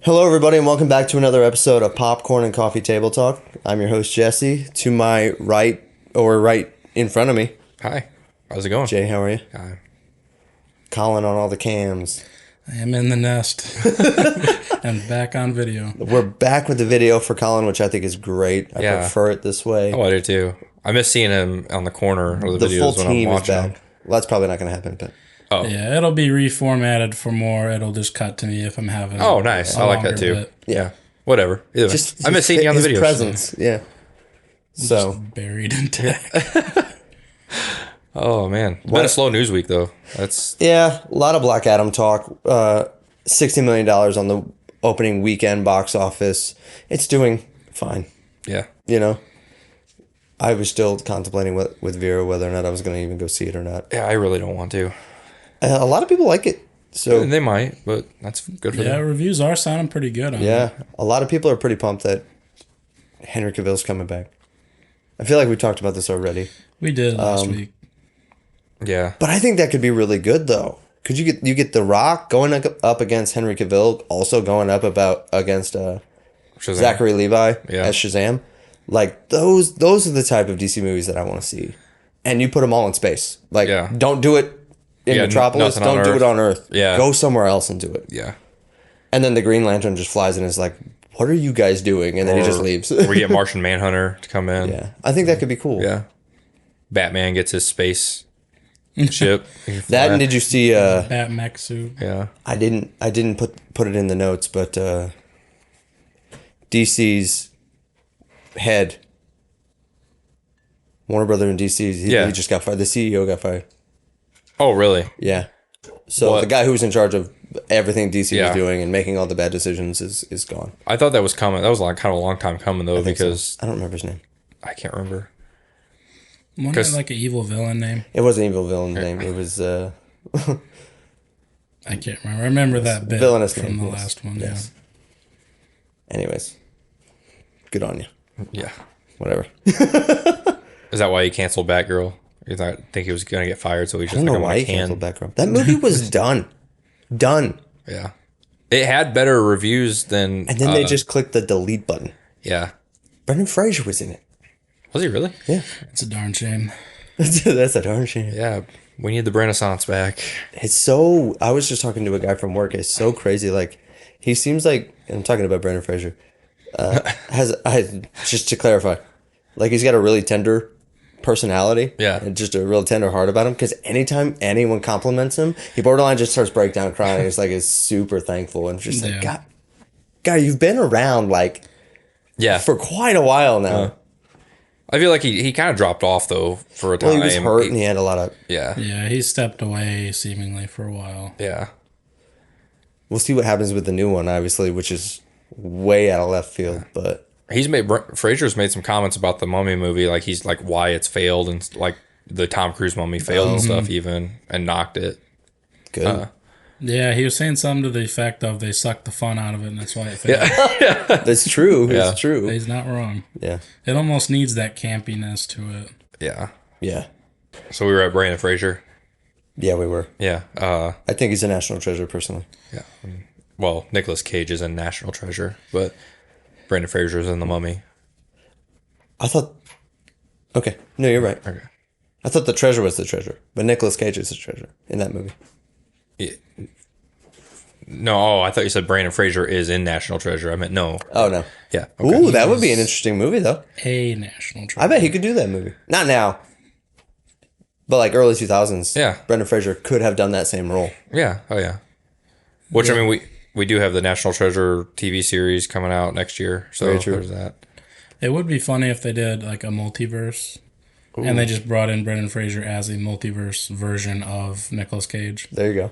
Hello, everybody, and welcome back to another episode of Popcorn and Coffee Table Talk. I'm your host, Jesse. To my right, or right in front of me, Hi. How's it going? Jay, how are you? Hi. Colin on all the cams. I am in the nest. And back on video. We're back with the video for Colin, which I think is great. I Yeah. prefer it this way. Oh, I do too. I miss seeing him on the corner of the The videos full when I'm team is watching back. them. Well, that's probably not going to happen, but Oh. Yeah, it'll be reformatted for more. It'll just cut to me if I'm having. Oh, nice. a I like longer that too. bit. Yeah. Whatever. Either way. just I miss seeing you on the his videos. presence, yeah. So, Buried in tech. Oh man, it's been a slow news week though. That's yeah, a lot of Black Adam talk. $60 million on the opening weekend box office. It's doing fine. yeah. You know, I was still contemplating with Vera whether or not I was going to even go see it or not. Yeah, I really don't want to. A lot of people like it, so They might, but that's good for Yeah, them. reviews are sounding pretty good on yeah, it. a lot of people are pretty pumped that Henry Cavill's coming back. I feel like we talked about this already, We did last week. Yeah. but I think that could be really good though. Could you get The Rock going up against Henry Cavill, also going up against Shazam. Zachary Levi Yeah. as Shazam? Like those are the type of DC movies that I want to see, and you put them all in space. Like, Yeah. don't do it in Yeah, Metropolis. nothing on Don't do it Earth. on Earth. Yeah. Go somewhere else and do it. Yeah. And then the Green Lantern just flies in and is like, "What are you guys doing?" And then he just leaves. we get Martian Manhunter to come in. Yeah, I think that could be cool. Yeah. Batman gets his space ship. He can That, fly. and did you see? Bat mech suit. Yeah. I didn't put it in the notes, but DC's head, Warner Brother and DC's, he Yeah. just got fired. The CEO got fired. Oh, really? Yeah. So What? the guy who was in charge of everything DC Yeah. was doing and making all the bad decisions is gone. I thought that was coming. That was like kind of a long time coming though, I think so. because I don't remember his name. I can't remember. Wasn't it like an evil villain name? It wasn't an evil villain name. It was I can't remember. I remember that bit villainous from name, the yes. last one. Yes. Anyways, good on you. Yeah. Whatever. Is that why he canceled Batgirl? You think he was going to get fired, so he I just don't know like, why I he can. canceled Batgirl. That movie was done. Yeah. It had better reviews than. And then they just clicked the delete button. Yeah. Brendan Fraser was in it. Was he really? Yeah. It's a darn shame. That's a darn shame. Yeah. We need the Renaissance back. It's so. I was just talking to a guy from work. It's so crazy. Like, he seems like. I'm talking about Brendan Fraser. Just to clarify, like, he's got a really tender personality. Yeah. And just a real tender heart about him. Because anytime anyone compliments him, he borderline just starts break down crying. He's like, is super thankful and just like, Yeah. God, you've been around like Yeah. for quite a while now. I feel like he kind of dropped off, though, for a time. Well, he was hurt and he had a lot of. Yeah. Yeah, he stepped away seemingly for a while. Yeah. We'll see what happens with the new one, obviously, which is way out of left field. But Fraser's made some comments about the Mummy movie, like he's like why it's failed and like the Tom Cruise Mummy failed and stuff even and knocked it. good. Yeah, he was saying something to the effect of they sucked the fun out of it and that's why it failed. That's true. Yeah. It's true. He's not wrong. Yeah. It almost needs that campiness to it. Yeah. Yeah. So we were at Brandon Fraser. Yeah, we were. Yeah. I think he's a national treasure, personally. Yeah. Well, Nicolas Cage is in National Treasure, but Brandon Fraser's in The Mummy. I thought. Okay. No, you're right. Okay. I thought the treasure was the treasure, but Nicolas Cage is the treasure in that movie. Yeah. No, I thought you said Brandon Fraser is in National Treasure. I meant no. Oh, no. Yeah. Okay. Ooh, that would be an interesting movie, though. A national treasure. I bet he could do that movie. Not now. But like early 2000s. Yeah. Brendan Fraser could have done that same role. Yeah. Oh, yeah. Which, I mean, we do have the National Treasure TV series coming out next year. So Very true. there's that. It would be funny if they did like a multiverse and they just brought in Brendan Fraser as a multiverse version of Nicolas Cage There you go.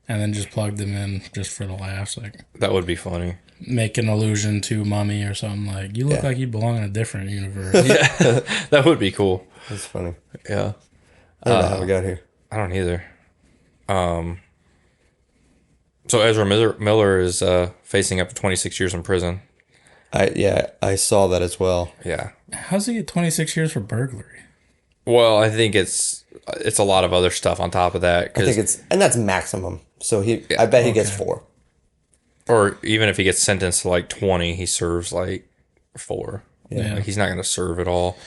and then just plugged them in just for the laughs. Like That would be funny. make an allusion to Mummy or something like, you look Yeah. like you belong in a different universe. Yeah. That would be cool. That's funny. Yeah. I don't know how we got here. I don't either. So Ezra Miller is facing up to 26 years in prison. I saw that as well. Yeah. How's he get 26 years for burglary? Well, I think it's a lot of other stuff on top of that. I think it's, and that's maximum. So I bet he gets 4. Or even if he gets sentenced to like 20, he serves like 4. Yeah. Like he's not going to serve at all.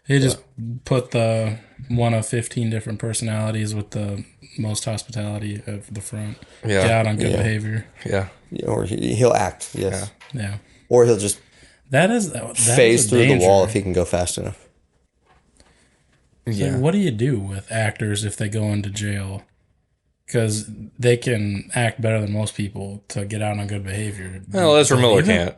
He just put the one of 15 different personalities with the most hospitality at the front. Yeah. Get out on good Yeah. behavior. Yeah. Or he'll act, yes. Yeah. Or he'll just That is phase a through the danger. wall if he can go fast enough. So what do you do with actors if they go into jail? Because they can act better than most people to get out on good behavior. Well, Ezra Miller Even- can't.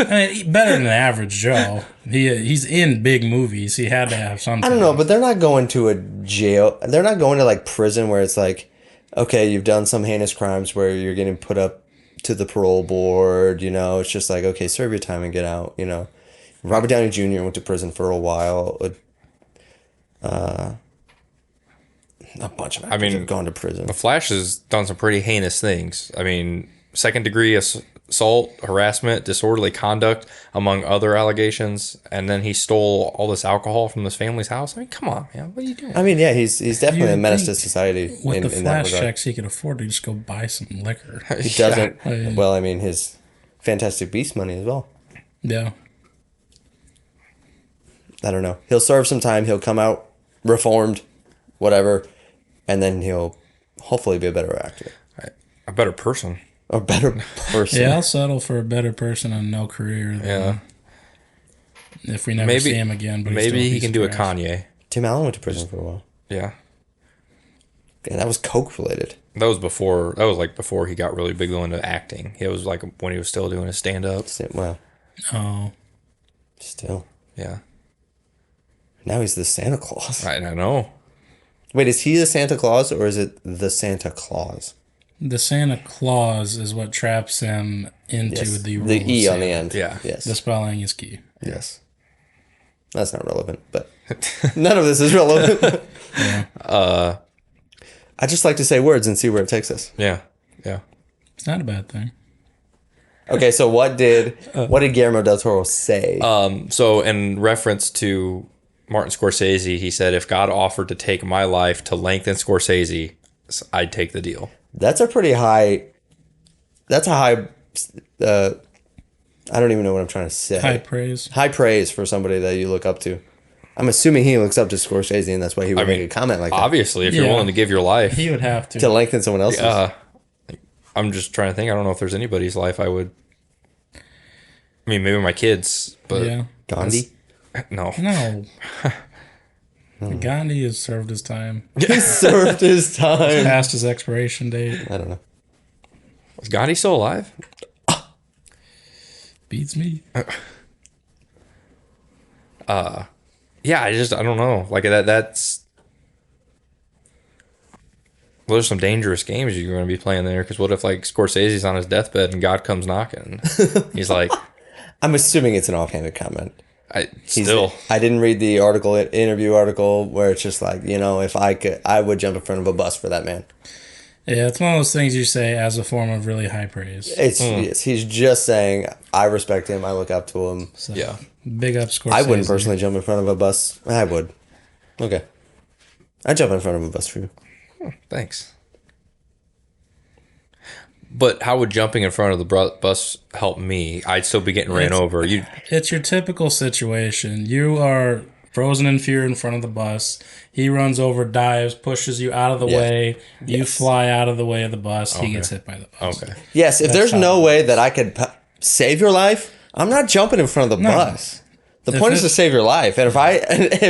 I mean, better than the average Joe. He's in big movies. He had to have something. I don't know, but they're not going to a jail. They're not going to like prison where it's like, okay, you've done some heinous crimes where you're getting put up to the parole board. You know, it's just like, okay, serve your time and get out. You know, Robert Downey Jr. went to prison for a while. A bunch of actors have gone to prison. The Flash has done some pretty heinous things. I mean, second-degree assault, harassment, disorderly conduct, among other allegations. And then he stole all this alcohol from his family's house. I mean, come on, man. What are you doing? I mean, yeah, he's definitely a You'd menace to think society with in the that flash regard. checks, he could afford to just go buy some liquor. He doesn't. Yeah. Well, I mean, his Fantastic Beast money as well. Yeah. I don't know. He'll serve some time. He'll come out reformed, whatever, and then he'll hopefully be a better actor, A better person. a better person. Yeah, I'll settle for a better person and no career than Yeah. if we never Maybe see him again. But maybe he can do a Kanye. Tim Allen went to prison for a while, Yeah. and that was coke related. That was before. That was like before he got really big into acting. It was like when he was still doing his stand-up. Well, Oh, still, Yeah. now he's the Santa Claus. I know. Wait, is he the Santa Claus or is it the Santa Claus? the Santa Claus is what traps him into Yes, the the rule E of on the Santa. end. Yeah. Yes. The spelling is key. Yes. That's not relevant, but none of this is relevant. I just like to say words and see where it takes us. Yeah. Yeah. It's not a bad thing. Okay, so what did Guillermo del Toro say? So in reference to Martin Scorsese, he said, if God offered to take my life to lengthen Scorsese, I'd take the deal. That's a pretty high. That's a high. I don't even know what I'm trying to say. High praise. High praise for somebody that you look up to. I'm assuming he looks up to Scorsese, and that's why he would make a comment like that. Obviously, if you're Yeah. willing to give your life, He would have to. To lengthen someone else's. I'm just trying to think. I don't know if there's anybody's life I would. I mean, maybe my kids, but Yeah. Gandhi. no. No. Gandhi has served his time. He served his time. Past his expiration date. I don't know. Is Gandhi still alive? Beats me. Yeah, I don't know. Like that's. Well, there's some dangerous games you're going to be playing there. Because what if like Scorsese's on his deathbed and God comes knocking? He's like, I'm assuming it's an offhanded comment. still. I didn't read the interview article where it's just like, if I could, I would jump in front of a bus for that man. Yeah, it's one of those things you say as a form of really high praise. Yes, he's just saying, I respect him. I look up to him. So, Yeah. Big up Scorsese. I wouldn't personally jump in front of a bus. I would. Okay. I'd jump in front of a bus for you. Thanks. But how would jumping in front of the bus help me? I'd still be getting ran over. It's your typical situation. You are frozen in fear in front of the bus. He runs over, dives, pushes you out of the way. You fly out of the way of the bus. He gets hit by the bus. Okay. Yes, if there's no way that I could save your life, I'm not jumping in front of the bus. The point is to save your life. And if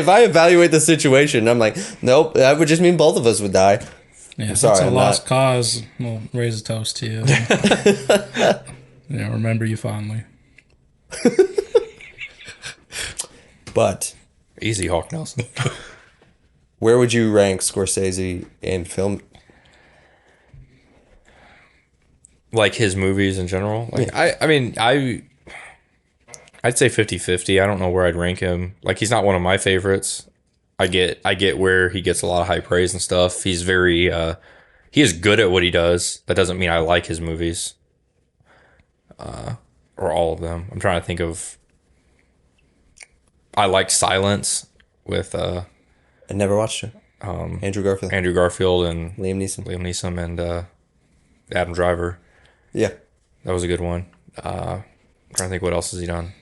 I evaluate the situation, I'm like, nope, that would just mean both of us would die. Yeah, if sorry, it's a I'm lost not- cause, we'll raise a toast to you. Remember you fondly. But Easy, Hawk Nelson. where would you rank Scorsese in film? Like his movies in general? Like I'd say 50-50. I don't know where I'd rank him. Like he's not one of my favorites. I get where he gets a lot of high praise and stuff. He's very he is good at what he does. That doesn't mean I like his movies. Or all of them. I'm trying to think of I like Silence with I never watched it. Andrew Garfield. Andrew Garfield and Liam Neeson. and Adam Driver. Yeah. That was a good one. Trying to think what else has he done.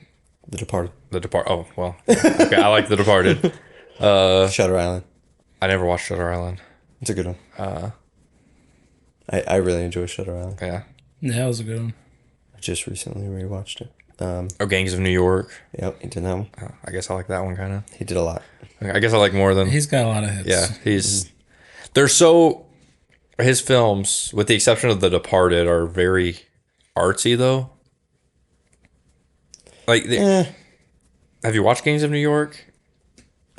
The Departed. The Depart. Oh well. Okay, I like The Departed. Shutter Island. I never watched Shutter Island. It's a good one. I really enjoy Shutter Island. Yeah. Yeah, that was a good one. I just recently rewatched it. Gangs of New York. Yep, he did that one. I guess I like that one kind of. He did a lot. I guess I like more than. He's got a lot of hits. Yeah, they're so. His films, with the exception of The Departed, are very artsy though. Like, have you watched Gangs of New York?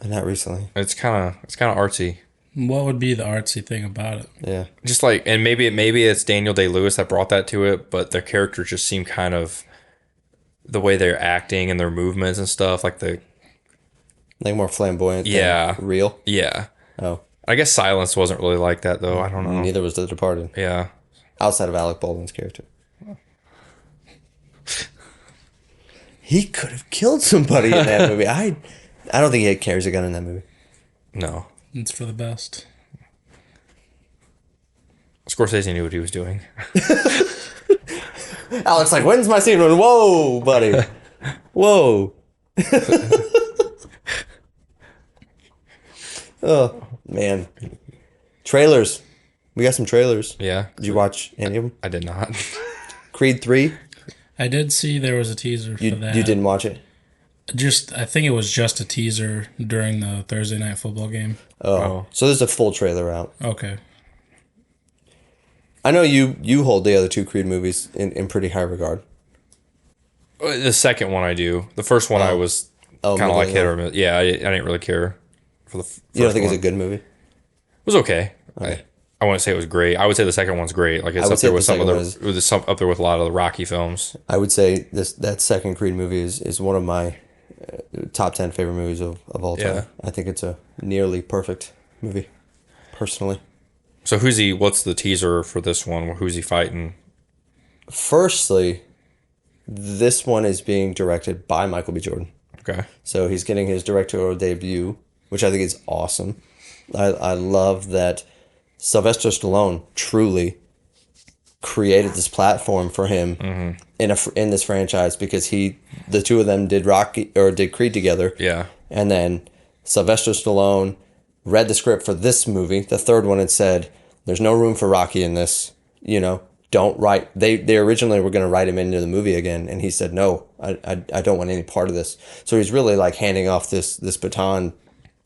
Not recently. It's kind of artsy. What would be the artsy thing about it? Yeah. Just like, and maybe it's Daniel Day-Lewis that brought that to it, but their characters just seem kind of the way they're acting and their movements and stuff, like Like more flamboyant. Yeah. Than real. yeah. Oh. I guess Silence wasn't really like that though. I don't know. Neither was The Departed. Yeah. Outside of Alec Baldwin's character. He could have killed somebody in that movie. I don't think he carries a gun in that movie. No. It's for the best. Scorsese knew what he was doing. Alex like, when's my scene? Whoa, buddy. Whoa. Oh, man. Trailers. We got some trailers. Yeah. Did you watch any of them? I did not. Creed 3? I did see there was a teaser for that. You didn't watch it? I think it was just a teaser during the Thursday night football game. Oh. So there's a full trailer out. Okay. I know you hold the other two Creed movies in pretty high regard. The second one I do. The first one I was kind of like hit or miss. Yeah, I didn't really care for the first You don't think one. it's a good movie? It was okay. I wouldn't say it was great. I would say the second one's great. Like, it's up there with some of up there with a lot of the Rocky films. I would say that second Creed movie is one of my top 10 favorite movies of all time. Yeah. I think it's a nearly perfect movie, personally. So what's the teaser for this one? Who's he fighting? Firstly, this one is being directed by Michael B. Jordan. Okay. So he's getting his directorial debut, which I think is awesome. I love that Sylvester Stallone truly created this platform for him in this franchise, because the two of them did Creed together. Yeah. And then Sylvester Stallone read the script for this movie, the third one, and said, "There's no room for Rocky in this. Don't write." They originally were going to write him into the movie again, and he said, "No, I don't want any part of this." So he's really like handing off this baton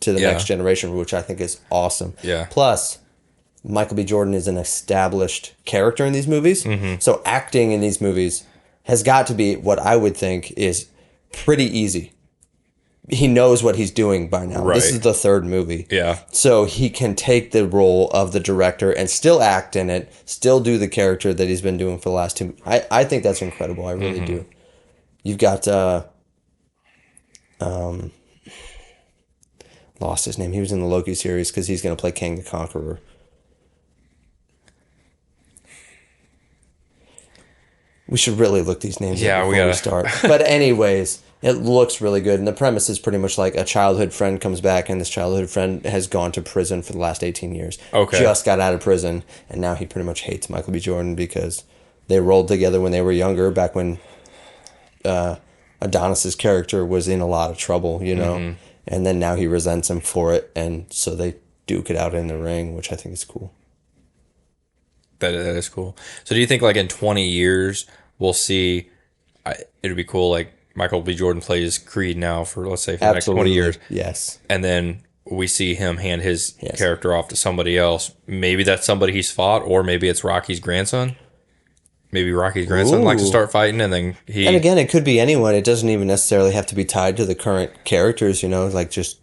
to the next generation, which I think is awesome. Yeah. Plus, Michael B. Jordan is an established character in these movies, so acting in these movies has got to be what I would think is pretty easy. He knows what he's doing by now. Right. This is the third movie. Yeah. So he can take the role of the director and still act in it, still do the character that he's been doing for the last two. I think that's incredible. I really do. You've got lost his name. He was in the Loki series because he's going to play King the Conqueror. We should really look these names up before we start. But anyways, it looks really good. And the premise is pretty much like a childhood friend comes back, and this childhood friend has gone to prison for the last 18 years. Okay. Just got out of prison, and now he pretty much hates Michael B. Jordan because they rolled together when they were younger, back when Adonis's character was in a lot of trouble, And then now he resents him for it, and so they duke it out in the ring, which I think is cool. That is cool. So do you think like in 20 years we'll see? It'd be cool. Like Michael B. Jordan plays Creed now for, let's say, for the next 20 years. Yes. And then we see him hand his character off to somebody else. Maybe that's somebody he's fought, or maybe it's Rocky's grandson. Maybe Rocky's grandson likes to start fighting, and then he. And again, it could be anyone. It doesn't even necessarily have to be tied to the current characters. Like just.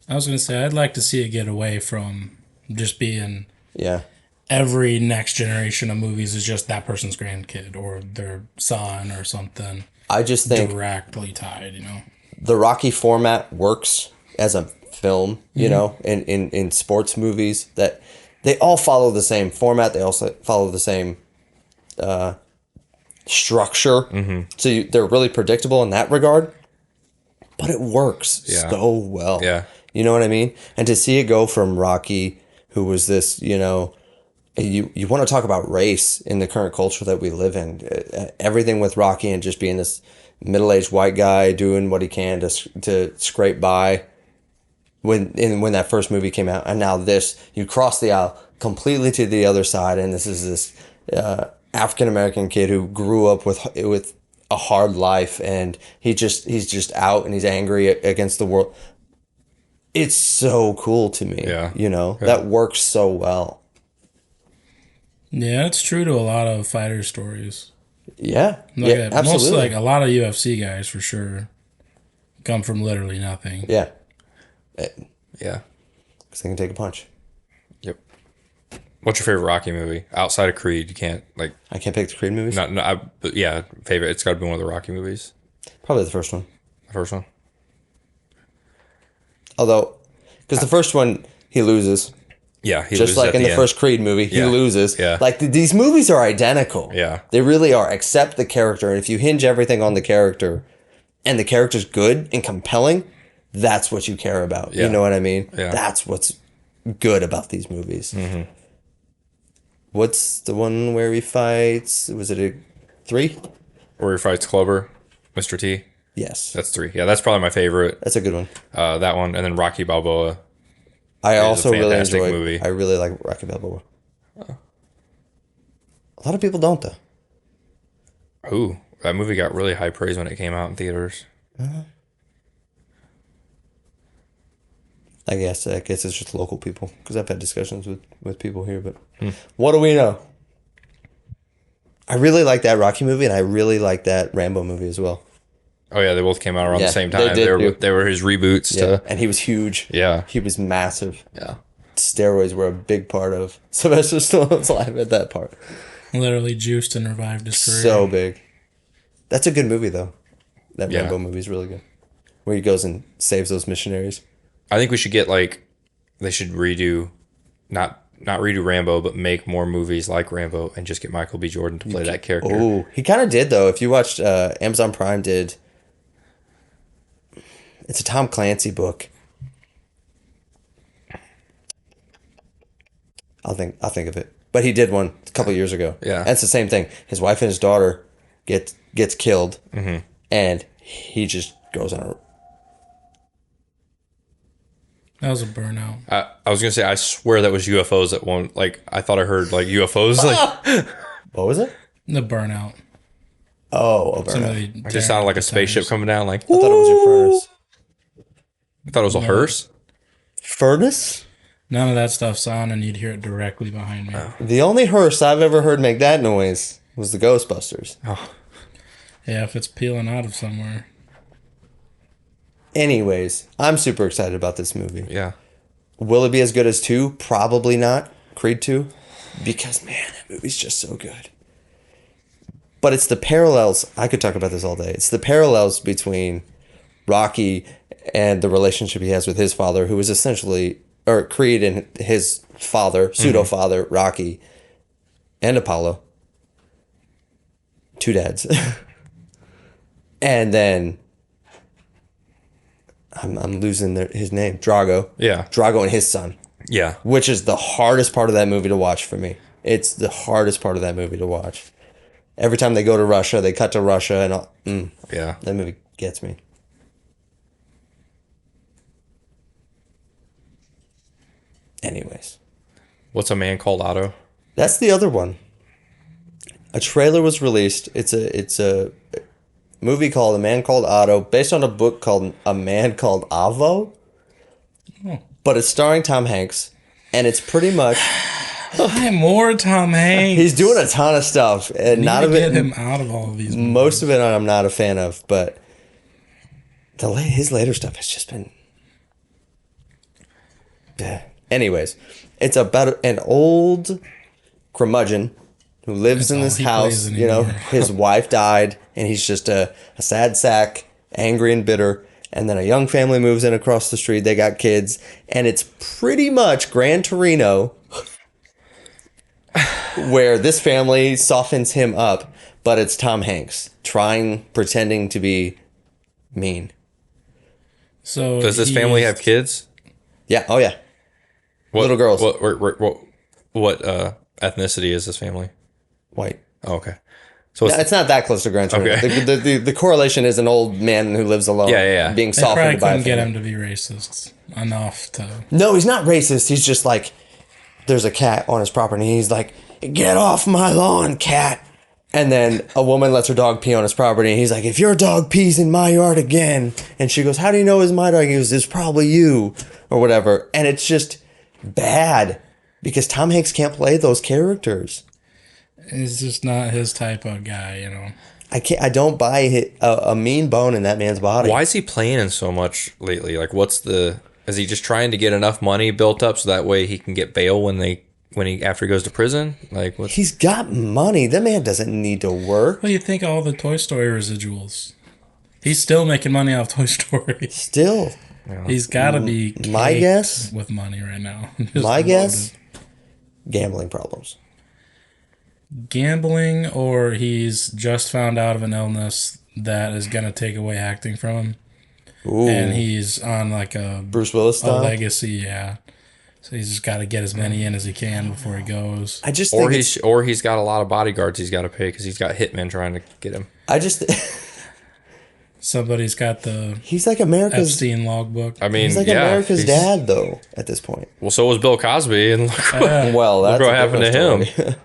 I was going to say, I'd like to see it get away from just being. Yeah. Every next generation of movies is just that person's grandkid or their son or something. I just think directly tied, the Rocky format works as a film, in sports movies, that they all follow the same format. They also follow the same structure. So they're really predictable in that regard, but it works so well. Yeah. You know what I mean? And to see it go from Rocky, who was this, you want to talk about race in the current culture that we live in. Everything with Rocky and just being this middle-aged white guy doing what he can to scrape by. When that first movie came out, and now this, you cross the aisle completely to the other side, and this is this African American kid who grew up with a hard life, and he's just out and he's angry against the world. It's so cool to me. Yeah. That works so well. Yeah, it's true to a lot of fighter stories. Yeah, yeah, Most absolutely. like a lot of UFC guys for sure come from literally nothing. Yeah, Yeah. because they can take a punch. Yep. What's your favorite Rocky movie outside of Creed? You can't I can't pick the Creed movies. but yeah, favorite. It's got to be one of the Rocky movies. Probably the first one. The first one. Although, because the first one he loses. Yeah, he Just loses like at in the end. first Creed movie, he Yeah. loses. Yeah. Like these movies are identical. Yeah. They really are, except the character. And if you hinge everything on the character and the character's good and compelling, that's what you care about. Yeah. You know what I mean? Yeah. That's what's good about these movies. Mm-hmm. What's the one where he fights? Was it a 3? Where he fights Clubber, Mr. T. Yes. That's 3. Yeah, that's probably my favorite. That's a good one. That one, and then Rocky Balboa. I also really fantastic enjoy. movie. I really like Rocky Balboa. A lot of people don't though. Ooh, that movie got really high praise when it came out in theaters. I guess it's just local people because I've had discussions with people here. But what do we know? I really like that Rocky movie, and I really like that Rambo movie as well. Oh yeah, they both came out around Yeah, the same they time. did too. They were his reboots Yeah, to. and he was huge. Yeah. He was massive. Yeah. Steroids were a big part of Sylvester Stallone's life at that part. Literally juiced and revived his career. So big. That's a good movie though. That Yeah. Rambo movie is really good. Where he goes and saves those missionaries. I think we should get they should redo, not redo Rambo, but make more movies like Rambo and just get Michael B. Jordan to play that character. Oh, he kind of did though. If you watched Amazon Prime did. It's a Tom Clancy book. I'll think of it. But he did one a couple years ago. Yeah. And it's the same thing. His wife and his daughter gets killed, and he just goes on a. That was a burnout. I was gonna say, I swear that was UFOs at one. I thought I heard UFOs. What was it? The burnout. Oh, a burnout. Somebody It just sounded like a spaceship coming down. I thought it was your furnace. I thought it was a hearse. Furnace? None of that stuff's on, and you'd hear it directly behind me. The only hearse I've ever heard make that noise was the Ghostbusters. Yeah, if it's peeling out of somewhere. Anyways, I'm super excited about this movie. Yeah. Will it be as good as 2? Probably not. Creed 2? Because, man, that movie's just so good. But it's the parallels. I could talk about this all day. It's the parallels between Rocky and the relationship he has with his father, who is essentially, or Creed and his father, pseudo-father, Rocky, and Apollo. 2 dads. And then, I'm losing his name, Drago. Yeah. Drago and his son. Yeah. Which is the hardest part of that movie to watch for me. It's the hardest part of that movie to watch. Every time they go to Russia, they cut to Russia, and Yeah. that movie gets me. Anyways, What's a Man Called Otto? that's the other one. A trailer was released. It's a movie called A Man Called Otto, based on a book called A Man Called Avo. But it's starring Tom Hanks, and it's pretty much Hi, more Tom Hanks. he's doing a ton of stuff, and Need not to of get it. him out of all of these. Most of it I'm not a fan of, but his later stuff has just been. Yeah. Anyways, it's about an old curmudgeon who lives in all this he house. plays You know, anymore. his wife died, and he's just a sad sack, angry and bitter. And then a young family moves in across the street. They got kids, and it's pretty much Gran Torino, where this family softens him up, but it's Tom Hanks pretending to be mean. So Does this family have kids? Yeah. Oh yeah. Little girls. What ethnicity is his family? White. Oh, okay. So No, it's not that close to Gran Torino. Okay. The correlation is an old man who lives alone. Yeah. Being They probably softened by a couldn't get family. him to be racist enough to. No, he's not racist. He's just like, there's a cat on his property. And he's like, get off my lawn, cat. And then a woman lets her dog pee on his property. And he's like, if your dog pees in my yard again. And she goes, how do you know it's my dog? He goes, it's probably you. Or whatever. And it's just bad. Because Tom Hanks can't play those characters. He's just not his type of guy, I don't buy a mean bone in that man's body. why is he playing in so much lately? Like, is he just trying to get enough money built up so that way he can get bail when after he goes to prison? Like, what's... He's got money. That man doesn't need to work. What do you think of all the Toy Story residuals? He's still making money off Toy Story. Still. He's got to be My caked guess? with money right now. My guess? Gambling problems. Gambling, or he's just found out of an illness that is going to take away acting from him. Ooh. And he's on like a Bruce Willis a style? legacy, yeah. So he's just got to get as many in as he can before he goes. I just think he's got a lot of bodyguards he's got to pay because he's got hitmen trying to get him. Somebody's got the he's like America's Epstein logbook. I mean, he's like America's dad though at this point. Well, so was Bill Cosby, and look Well, that's what a happened to different him. story.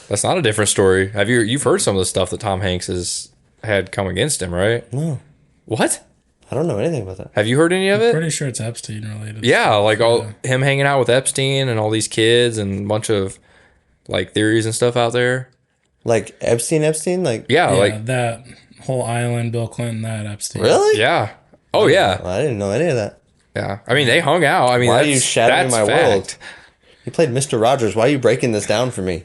That's not a different story. You've heard some of the stuff that Tom Hanks has had come against him, right? No. What? I don't know anything about that. Have you heard any of it? Pretty sure it's Epstein related. Yeah, like him hanging out with Epstein and all these kids and a bunch of like theories and stuff out there. Like Epstein, like Yeah, Yeah, like that whole island, Bill Clinton, that Epstein. really? yeah. Oh yeah, Well, I didn't know any of that. yeah. I mean, they hung out. I mean, Why are that's, you shattering that's my fact. world? You played Mr. Rogers. Why are you breaking this down for me?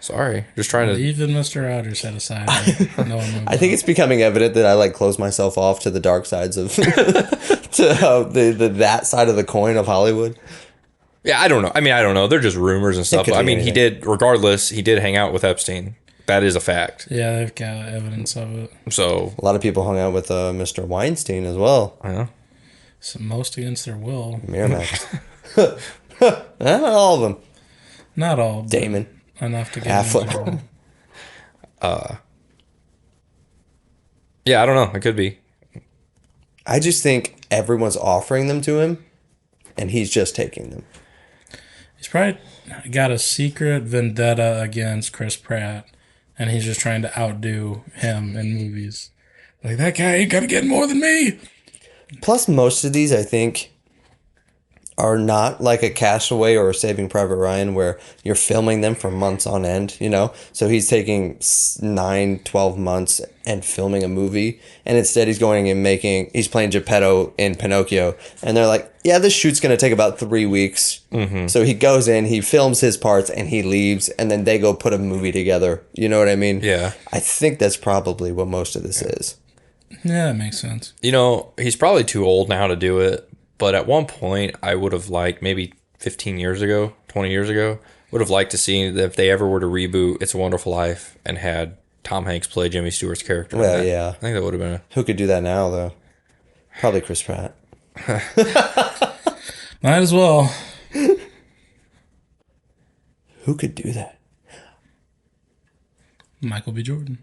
Sorry, just trying to. Even Mr. Rogers had a side. No one knew I think it's becoming evident that I like close myself off to the dark sides of to that side of the coin of Hollywood. Yeah, I don't know. I mean, I don't know. They're just rumors and stuff. could But, I be mean, he anything. did. Regardless, he did hang out with Epstein. That is a fact. Yeah, they've got evidence of it. So A lot of people hung out with Mr. Weinstein as well. I know. So most against their will. Miramax. Not all of them. Not all. But Damon. enough to get Affleck. them involved. Yeah, I don't know. It could be. I just think everyone's offering them to him, and he's just taking them. He's probably got a secret vendetta against Chris Pratt, and he's just trying to outdo him in movies. Like, that guy ain't gonna get more than me. Plus, most of these, I think, are not like a Castaway or a Saving Private Ryan where you're filming them for months on end, you know? So he's taking 9, 12 months and filming a movie. And instead he's going and he's playing Geppetto in Pinocchio. And they're like, yeah, this shoot's going to take about 3 weeks. Mm-hmm. So he goes in, he films his parts, and he leaves. And then they go put a movie together. You know what I mean? Yeah. I think that's probably what most of this is. Yeah, that makes sense. You know, he's probably too old now to do it. But at one point, I would have liked, maybe 15 years ago, 20 years ago, would have liked to see that if they ever were to reboot It's a Wonderful Life and had Tom Hanks play Jimmy Stewart's character. Well, yeah. I think that would have been Who could do that now, though? Probably Chris Pratt. Might as well. Who could do that? Michael B. Jordan.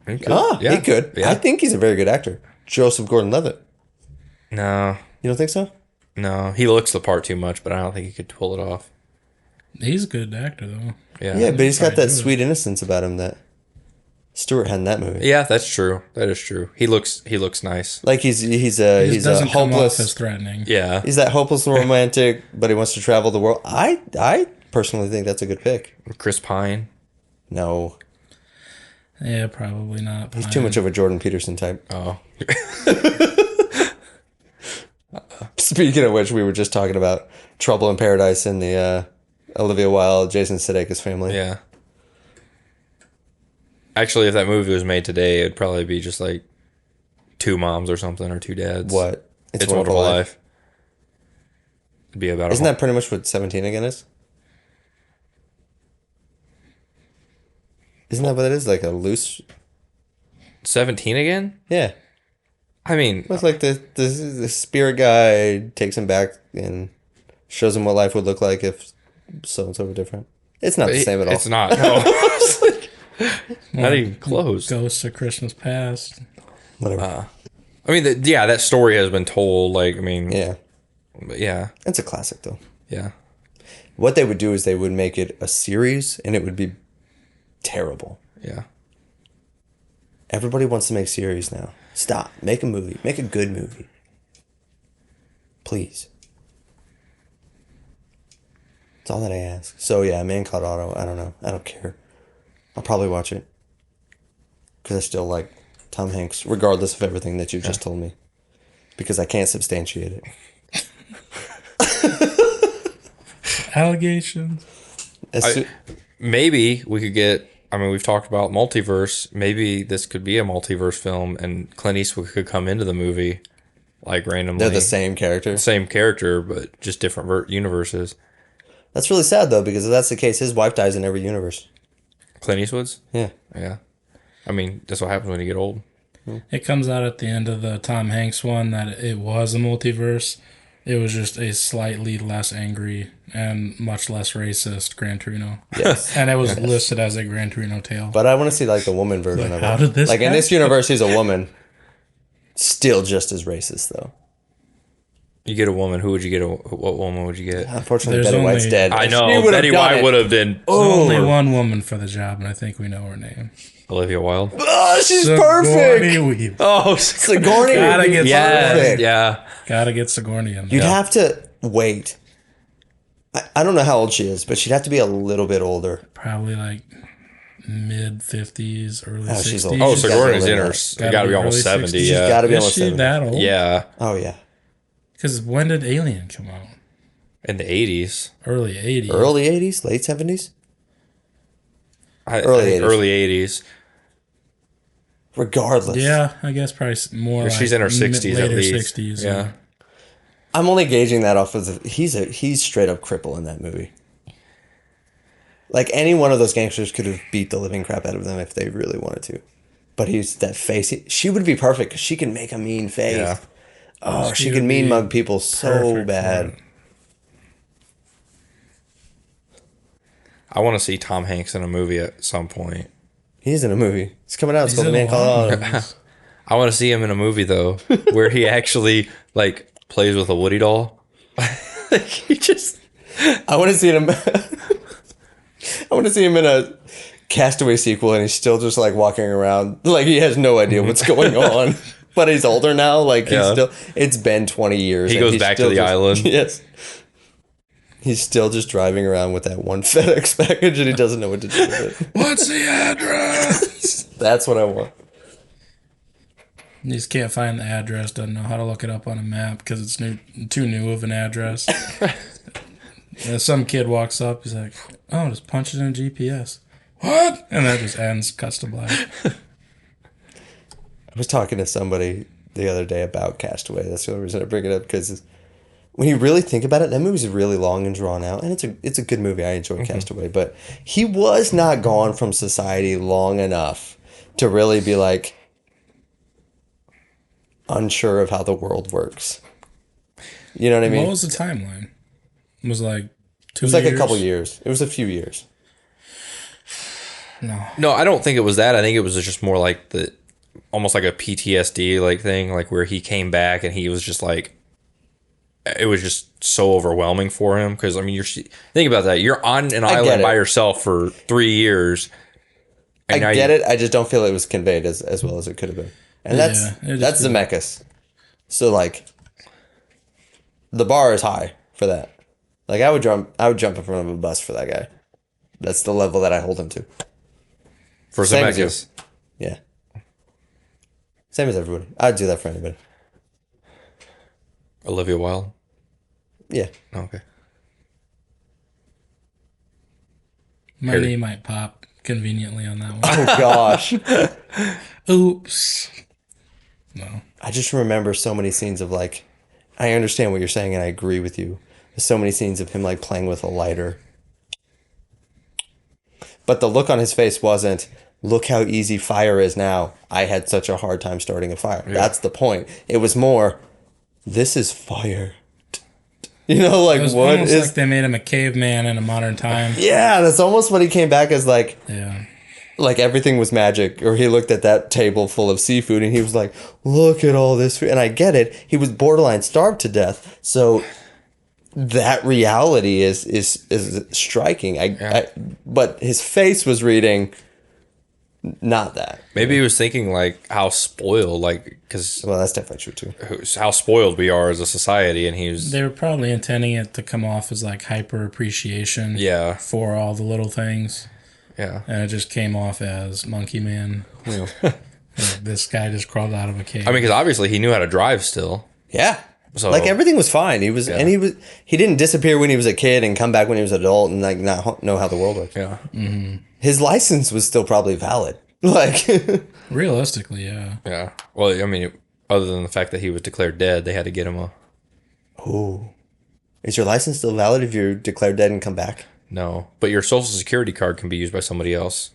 he could. He could. Yeah. I think he's a very good actor. Joseph Gordon-Levitt. No, You don't think so? no. He looks the part too much, but I don't think he could pull it off. He's a good actor, though. Yeah. Yeah, but he's got probably that do it. sweet innocence about him that Stewart had in that movie. Yeah, that's true. That is true. He looks nice. Like he's He a just doesn't come off as hopeless. threatening. Yeah. He's that hopeless romantic, but he wants to travel the world. I personally think that's a good pick. Chris Pine. No, Yeah, probably not. he's too much of a Jordan Peterson type. Oh. Speaking of which, we were just talking about Trouble in Paradise and the Olivia Wilde, Jason Sudeikis family. Yeah. Actually, if that movie was made today, it'd probably be just like 2 moms or something, or 2 dads. What? It's a Wonderful Life. It'd be about Isn't that pretty much what 17 again is? Isn't that what it is? Like a loose... 17 again? Yeah. I mean, It's like the spirit guy takes him back and shows him what life would look like if so-and-so were different. It's not the same at all. It's not. No. It's like, not even close. Ghosts of Christmas Past. Whatever. I mean, that story has been told. Like, I mean, Yeah. yeah, It's a classic, though. yeah. What they would do is they would make it a series, and it would be terrible. Yeah. Everybody wants to make series now. Stop. Make a movie. Make a good movie. Please. That's all that I ask. So, yeah, Man Called Otto. I don't know. I don't care. I'll probably watch it. Because I still like Tom Hanks, regardless of everything that you just told me. Because I can't substantiate it. Allegations. Maybe we could get. I mean, we've talked about multiverse. Maybe this could be a multiverse film, and Clint Eastwood could come into the movie, like randomly. They're the same character. Same character, but just different universes. That's really sad, though, because if that's the case, his wife dies in every universe. Clint Eastwood's? Yeah. Yeah. I mean, that's what happens when you get old. It comes out at the end of the Tom Hanks one that it was a multiverse. It was just a slightly less angry and much less racist Gran Torino. Yes. And it was listed as a Gran Torino tale. But I want to see, like, the woman version of it. How did this Like, in happen? this universe, he's a woman. Still just as racist, though. You get a woman. Who would you get? What woman would you get? Unfortunately, There's Betty White's only- dead. I She know. would've Betty done White it. would have been. Only one woman for the job, and I think we know her name. Olivia Wilde. Oh, she's Sigourney perfect. Weaver. Oh, Sigourney Gotta would be get yeah, perfect. yeah. Gotta get Sigourney in. You'd have to wait. I don't know how old she is, but she'd have to be a little bit older. Probably like mid 50s, early 60s. she's old. Oh, She's Sigourney's gotta in be her. like Got to be almost early 70. 60s. She's Yeah. got to be Is almost she 70. that old? Yeah. Oh, yeah. Because when did Alien come out? In the 80s. Early 80s. Early 80s? Late 70s? I Early think 80s. early 80s. Regardless. Yeah, I guess probably more. She's like in her 60s at later least. 60s. Yeah. I'm only gauging that off of he's straight up cripple in that movie. Like, any one of those gangsters could have beat the living crap out of them if they really wanted to. But he's that face. She would be perfect because she can make a mean face. Yeah. Oh, she She can would mean be mug people so perfect bad. for it. I want to see Tom Hanks in a movie at some point. He's in a movie. It's coming out. It's He's called The in Man a Called lot. Otto. I want to see him in a movie though, where he actually like plays with a Woody doll. Like, he just. I want to see him. I want to see him in a Castaway sequel, and he's still just like walking around like he has no idea what's going on. But he's older now. Like, he's Yeah. still. It's been 20 years. He and goes he's back to still the just- island. Yes. He's still just driving around with that one FedEx package, and he doesn't know what to do with it. What's the address? That's what I want. You just can't find the address, doesn't know how to look it up on a map because it's too new of an address. And some kid walks up, he's like, oh, just punch it in GPS. What? And that just ends, cuts to black. I was talking to somebody the other day about Castaway. That's the only reason I bring it up, because when you really think about it, that movie's really long and drawn out, and it's a good movie. I enjoy Castaway, but he was not gone from society long enough to really be like unsure of how the world works. You know what I mean? What was the timeline? It was like 2 It was like a couple years. It was a few years. No, I don't think it was that. I think it was just more like almost like a PTSD like thing, like where he came back and he was just like, it was just so overwhelming for him. Because I mean, think about that. You're on an island by yourself for 3 years. I get it. I just don't feel it was conveyed as well as it could have been. And that's Zemeckis. So like, the bar is high for that. Like, I would jump in front of a bus for that guy. That's the level that I hold him to. For Same as you. Zemeckis. Yeah. Same as everybody. I'd do that for anybody. Olivia Wilde. Yeah. Oh, okay. My Harry. name might pop conveniently on that one. Oh gosh. Oops. No. I just remember so many scenes of like, I understand what you're saying and I agree with you. There's so many scenes of him like playing with a lighter. But the look on his face wasn't, look how easy fire is now. I had such a hard time starting a fire. Yeah. That's the point. It was more, this is fire. You know, It like was what almost is? like they made him a caveman in a modern time. Yeah, that's almost what he came back as. Yeah. Like everything was magic. Or he looked at that table full of seafood and he was like, "Look at all this food." And I get it. He was borderline starved to death. So that reality is striking. But his face was reading not that. Maybe he was thinking like how spoiled, like because Well, that's definitely true too. how spoiled we are as a society, and he was They were probably intending it to come off as like hyper appreciation yeah, for all the little things. yeah. And it just came off as Monkey Man. Like, this guy just crawled out of a cave. I mean, because obviously he knew how to drive still. Yeah. So Like everything was fine. He was, and he didn't disappear when he was a kid and come back when he was an adult and like not know how the world works. yeah, His license was still probably valid. Like, Realistically, yeah. yeah. Well, I mean, other than the fact that he was declared dead, they had to get him a ooh, is your license still valid if you're declared dead and come back? no. But your social security card can be used by somebody else.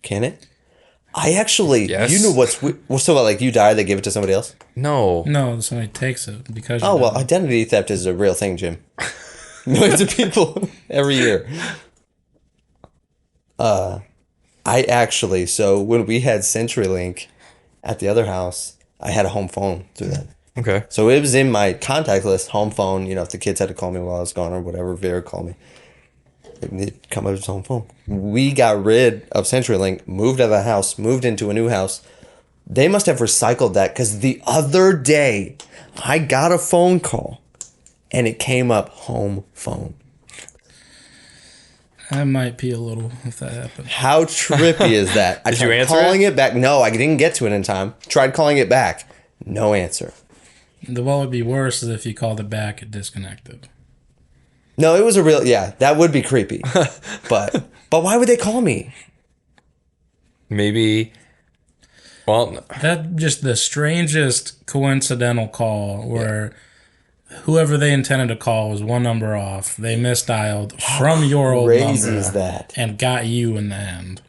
Can it? I actually, Yes. you know what's so like you die, they give it to somebody else. No, No, somebody takes it because. Oh well, identity theft is a real thing, Jim. Millions of people every year. I actually, so when we had CenturyLink at the other house, I had a home phone through that. okay. So it was in my contact list, home phone. You know, if the kids had to call me while I was gone or whatever, Vera called me. It'd come up as home phone. We got rid of CenturyLink, moved out of the house, moved into a new house. They must have recycled that because the other day I got a phone call and it came up home phone. I might pee a little if that happened. How trippy is that? I Did you tried answer calling it back. No, I didn't get to it in time. Tried calling it back. No answer. What would be worse is if you called it back, it disconnected. No, it was a real, yeah, that would be creepy. But why would they call me? Maybe. Well, That just the strangest coincidental call where whoever they intended to call was one number off. They misdialed from your old Crazy number is that? and got you in the end.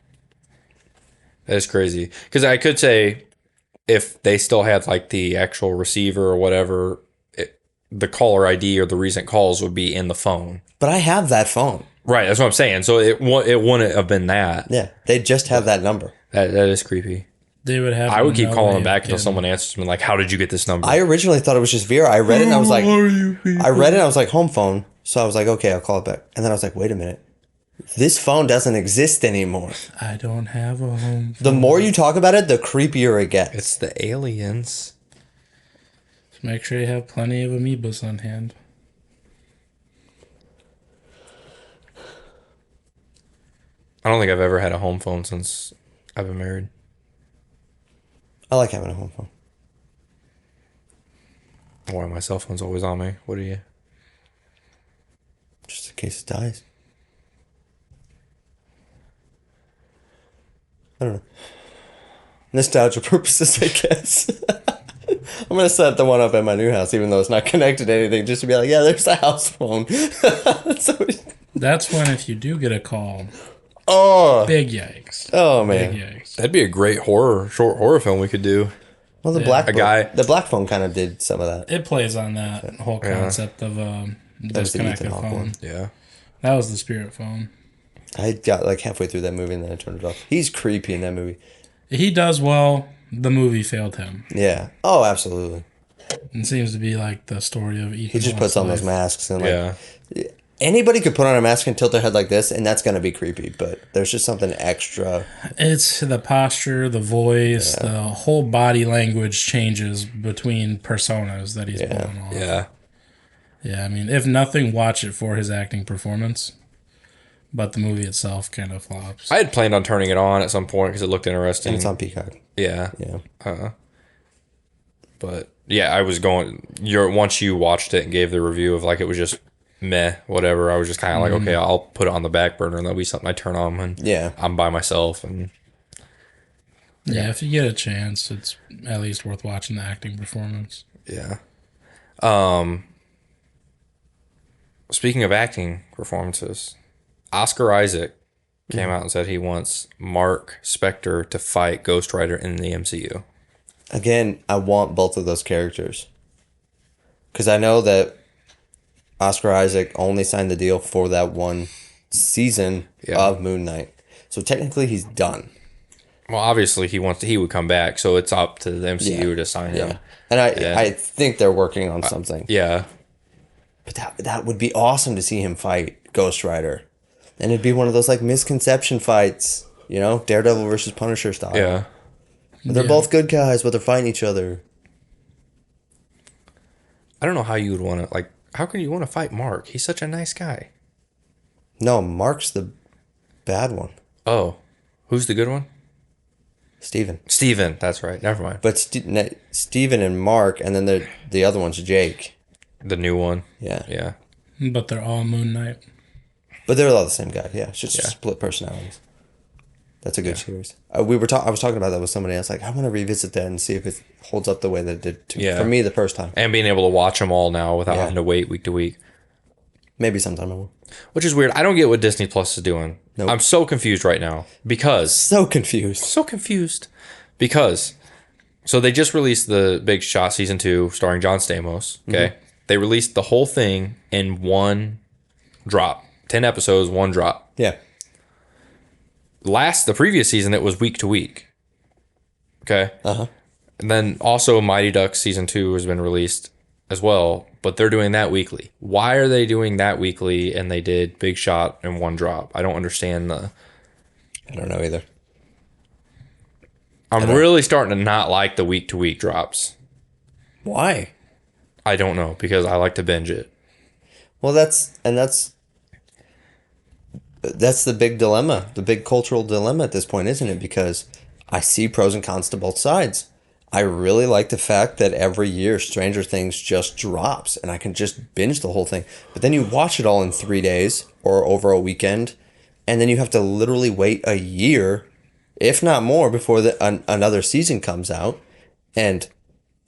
that's crazy. Because I could say if they still had like the actual receiver or whatever, the caller ID or the recent calls would be in the phone. But I have that phone. Right, that's what I'm saying. So it wouldn't have been that. Yeah, they just have that number. That is creepy. They would have. I would keep no calling way them of back until getting- someone answers me like, "How did you get this number?" I originally thought it was just Vera. I read it and I was like, I was like, home phone. So I was like, okay, I'll call it back. And then I was like, wait a minute. This phone doesn't exist anymore. I don't have a home. The more you talk about it, the creepier it gets. It's the aliens. Make sure you have plenty of amoebas on hand. I don't think I've ever had a home phone since I've been married. I like having a home phone. Why my cell phone's always on me? What are you? Just in case it dies. I don't know. Nostalgia purposes, I guess. I'm going to set the one up at my new house, even though it's not connected to anything, just to be like, yeah, there's a house phone. That's when if you do get a call, oh, big yikes. oh Big man. yikes. That'd be a great short horror film we could do. Well, the Yeah. black phone kind of did some of that. It plays on that whole concept of was the disconnected Ethan Hawke phone. one. Yeah. That was the spirit phone. I got like halfway through that movie and then I turned it off. He's creepy in that movie. He does well. The movie failed him. Yeah. Oh, absolutely. It seems to be like the story of Ethan. He just puts on those masks and like Yeah. anybody could put on a mask and tilt their head like this, and that's gonna be creepy. But there's just something extra. It's the posture, the voice, the whole body language changes between personas that he's pulling off. Yeah. Yeah, I mean, if nothing, watch it for his acting performance. But the movie itself kind of flops. I had planned on turning it on at some point because it looked interesting. And it's on Peacock. Yeah. Yeah. But yeah, I was going. Once you watched it and gave the review of like it was just meh, whatever. I was just kind of like, okay, I'll put it on the back burner and that'll be something I turn on when I'm by myself. And yeah, if you get a chance, it's at least worth watching the acting performance. yeah. Speaking of acting performances, Oscar Isaac came out and said he wants Mark Spector to fight Ghost Rider in the MCU. Again, I want both of those characters because I know that Oscar Isaac only signed the deal for that one season of Moon Knight. So technically he's done. Well, obviously he would come back, so it's up to the MCU to sign him. And I think they're working on something. Yeah. But that would be awesome to see him fight Ghost Rider. And it'd be one of those like misconception fights, Daredevil versus Punisher style. Yeah. They're both good guys, but they're fighting each other. I don't know how you would want to, like, how can you want to fight Mark? He's such a nice guy. No, Mark's the bad one. Oh. Who's the good one? Steven, that's right. Never mind. But Steven and Mark, and then the other one's Jake. The new one. Yeah. Yeah. But they're all Moon Knight. But they're all the same guy. Yeah, it's just split personalities. That's a good series. I was talking about that with somebody else. Like, I want to revisit that and see if it holds up the way that it did for me the first time. And being able to watch them all now without having to wait week to week. Maybe sometime I will. Which is weird. I don't get what Disney Plus is doing. Nope. I'm so confused right now because... So confused. Because... So they just released the Big Shot Season 2 starring John Stamos. Okay. Mm-hmm. They released the whole thing in one drop. 10 episodes, one drop. Yeah. The previous season, it was week to week. Okay. Uh-huh. And then also Mighty Ducks Season 2 has been released as well, but they're doing that weekly. Why are they doing that weekly and they did Big Shot in one drop? I don't understand I don't know either. I'm really starting to not like the week to week drops. Why? I don't know, because I like to binge it. Well, that's the big dilemma, the big cultural dilemma at this point, isn't it? Because I see pros and cons to both sides. I really like the fact that every year Stranger Things just drops and I can just binge the whole thing. But then you watch it all in 3 days or over a weekend, and then you have to literally wait a year, if not more, before another season comes out. And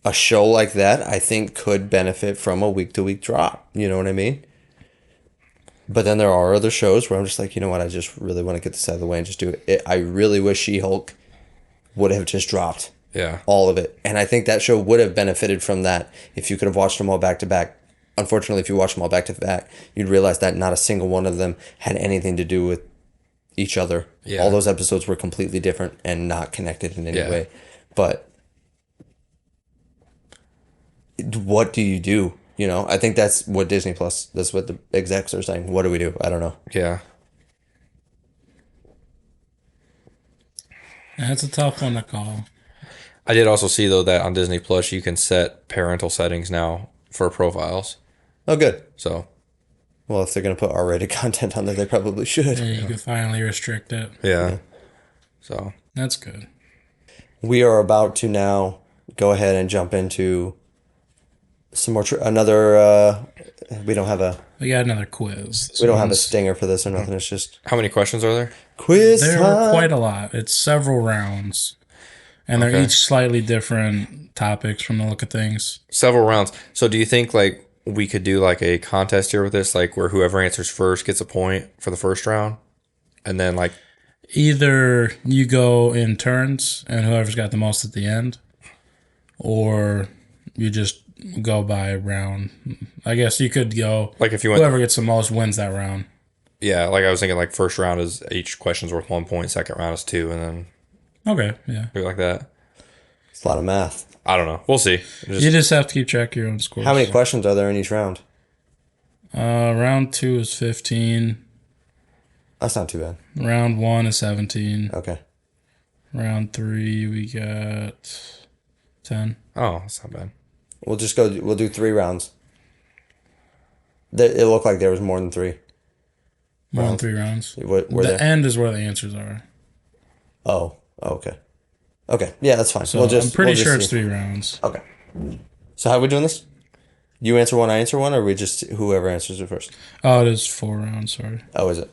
a show like that, I think, could benefit from a week-to-week drop. You know what I mean? But then there are other shows where I'm just like, you know what, I just really want to get this out of the way and just do it. I really wish She-Hulk would have just dropped. Yeah. All of it. And I think that show would have benefited from that if you could have watched them all back to back. Unfortunately, if you watched them all back to back, you'd realize that not a single one of them had anything to do with each other. Yeah. All those episodes were completely different and not connected in any way. But what do you do? I think that's what Disney Plus, that's what the execs are saying. What do we do? I don't know. Yeah. That's a tough one to call. I did also see, though, that on Disney Plus, you can set parental settings now for profiles. Oh, good. So. Well, if they're going to put R-rated content on there, they probably should. Yeah, you can finally restrict it. Yeah. So. That's good. We are about to now go ahead and jump into some more, we got another quiz. We don't have a stinger for this or nothing. It's just... How many questions are there? Quiz There time. are quite a lot. It's several rounds. And they're each slightly different topics from the look of things. Several rounds. So do you think, like, we could do, like, a contest here with this? Like, where whoever answers first gets a point for the first round? And then, like... Either you go in turns, and whoever's got the most at the end. Or you just go by round. I guess you could go... Like, if you went... Whoever gets the most wins that round. Yeah, like, I was thinking, like, first round is... Each question's worth 1 point, second round is 2, and then... Okay, yeah. Do it like that. It's a lot of math. I don't know. We'll see. You just have to keep track of your own scores. How many questions are there in each round? Round 2 is 15. That's not too bad. Round 1 is 17. Okay. Round 3, we got 10. Oh, that's not bad. We'll do 3 rounds. It looked like there was more than 3. More than 3 rounds. The end is where the answers are. Oh, okay. Okay, yeah, that's fine. So I'm pretty sure it's 3 rounds. Okay. So how are we doing this? You answer one, I answer one, or we just whoever answers it first? Oh, it is 4 rounds, sorry. Oh, is it?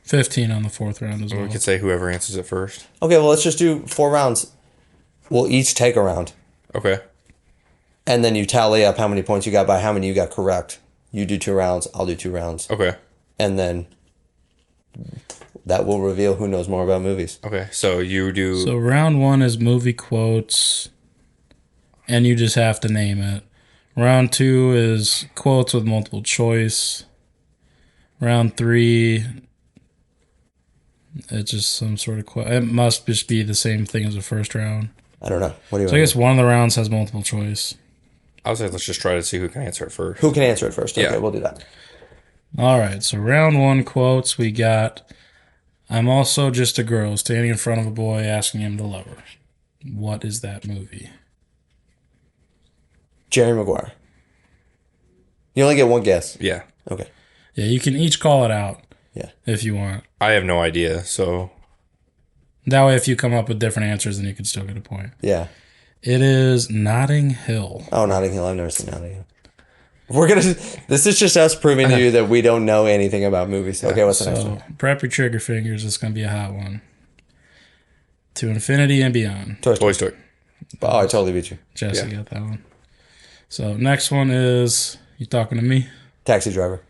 15 on the 4th round as well. We could say whoever answers it first. Okay, well, let's just do 4 rounds. We'll each take a round. Okay. And then you tally up how many points you got by how many you got correct. You do 2 rounds, I'll do 2 rounds. Okay. And then that will reveal who knows more about movies. Okay, so you do... So round 1 is movie quotes, and you just have to name it. Round 2 is quotes with multiple choice. Round 3, it's just some sort of it must just be the same thing as the first round. I don't know. What do you So I guess one of the rounds has multiple choice. I was like, let's just try to see who can answer it first. Who can answer it first? Okay, Yeah. we'll do that. All right, so round 1 quotes, we got, I'm also just a girl standing in front of a boy asking him to love her. What is that movie? Jerry Maguire. You only get one guess. Yeah. Okay. Yeah, you can each call it out. Yeah. If you want. I have no idea, so. That way, if you come up with different answers, then you can still get a point. Yeah. It is Notting Hill. Oh, Notting Hill. I've never seen Notting Hill. This is just us proving to you that we don't know anything about movies. Okay, what's the next one? Prep your trigger fingers. It's going to be a hot one. To Infinity and Beyond. Toy Story. Oh, I totally beat you. Jesse got that one. So next one is, you talking to me? Taxi Driver.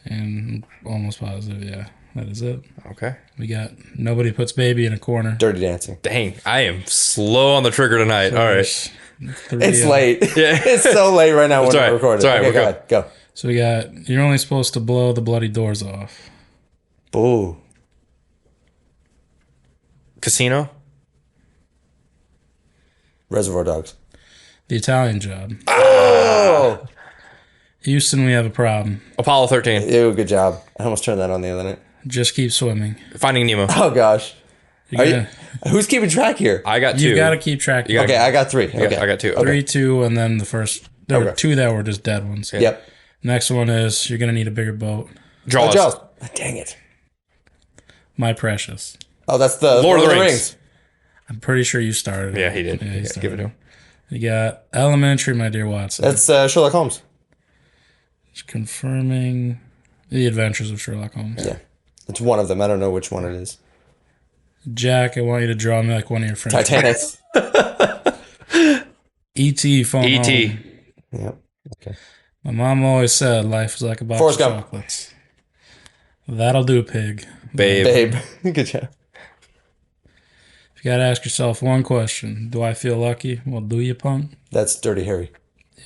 And almost positive, yeah. That is it. Okay. We got Nobody Puts Baby in a Corner. Dirty Dancing. Dang, I am slow on the trigger tonight. All right. It's late. Yeah. It's so late right now when all right. we're recording. It's all right. Okay, We're go good. ahead. Go. So we got, you're only supposed to blow the bloody doors off. Boo. Casino. Reservoir Dogs. The Italian Job. Oh! Houston, we have a problem. Apollo 13. Ew, good job. I almost turned that on the other night. Just keep swimming. Finding Nemo. Oh, gosh. You're Are gonna- you, who's keeping track here? I got 2. You've got to keep track. You gotta- Okay, I got 3. Okay. I got 2. Okay. 3, 2, and then the first. There were Okay. 2 that were just dead ones. Yep. Next one is, you're going to need a bigger boat. Jaws. Oh, Jaws. Oh, dang it. My Precious. Oh, that's the Lord of the Rings. I'm pretty sure you started it. Yeah, he did. Yeah, Yeah, started give it to him. You got Elementary, My Dear Watson. That's Sherlock Holmes. Confirming The Adventures of Sherlock Holmes. Yeah. It's one of them. I don't know which one it is. Jack, I want you to draw me like one of your friends. Titanic. E.T. Phone E.T. Home. Yep. Okay. My mom always said life is like a box Forrest of Gump. chocolates. That'll do, pig. Babe. Babe. Good job. You gotta ask yourself one question. Do I feel lucky? Well, do you, punk? That's Dirty Harry.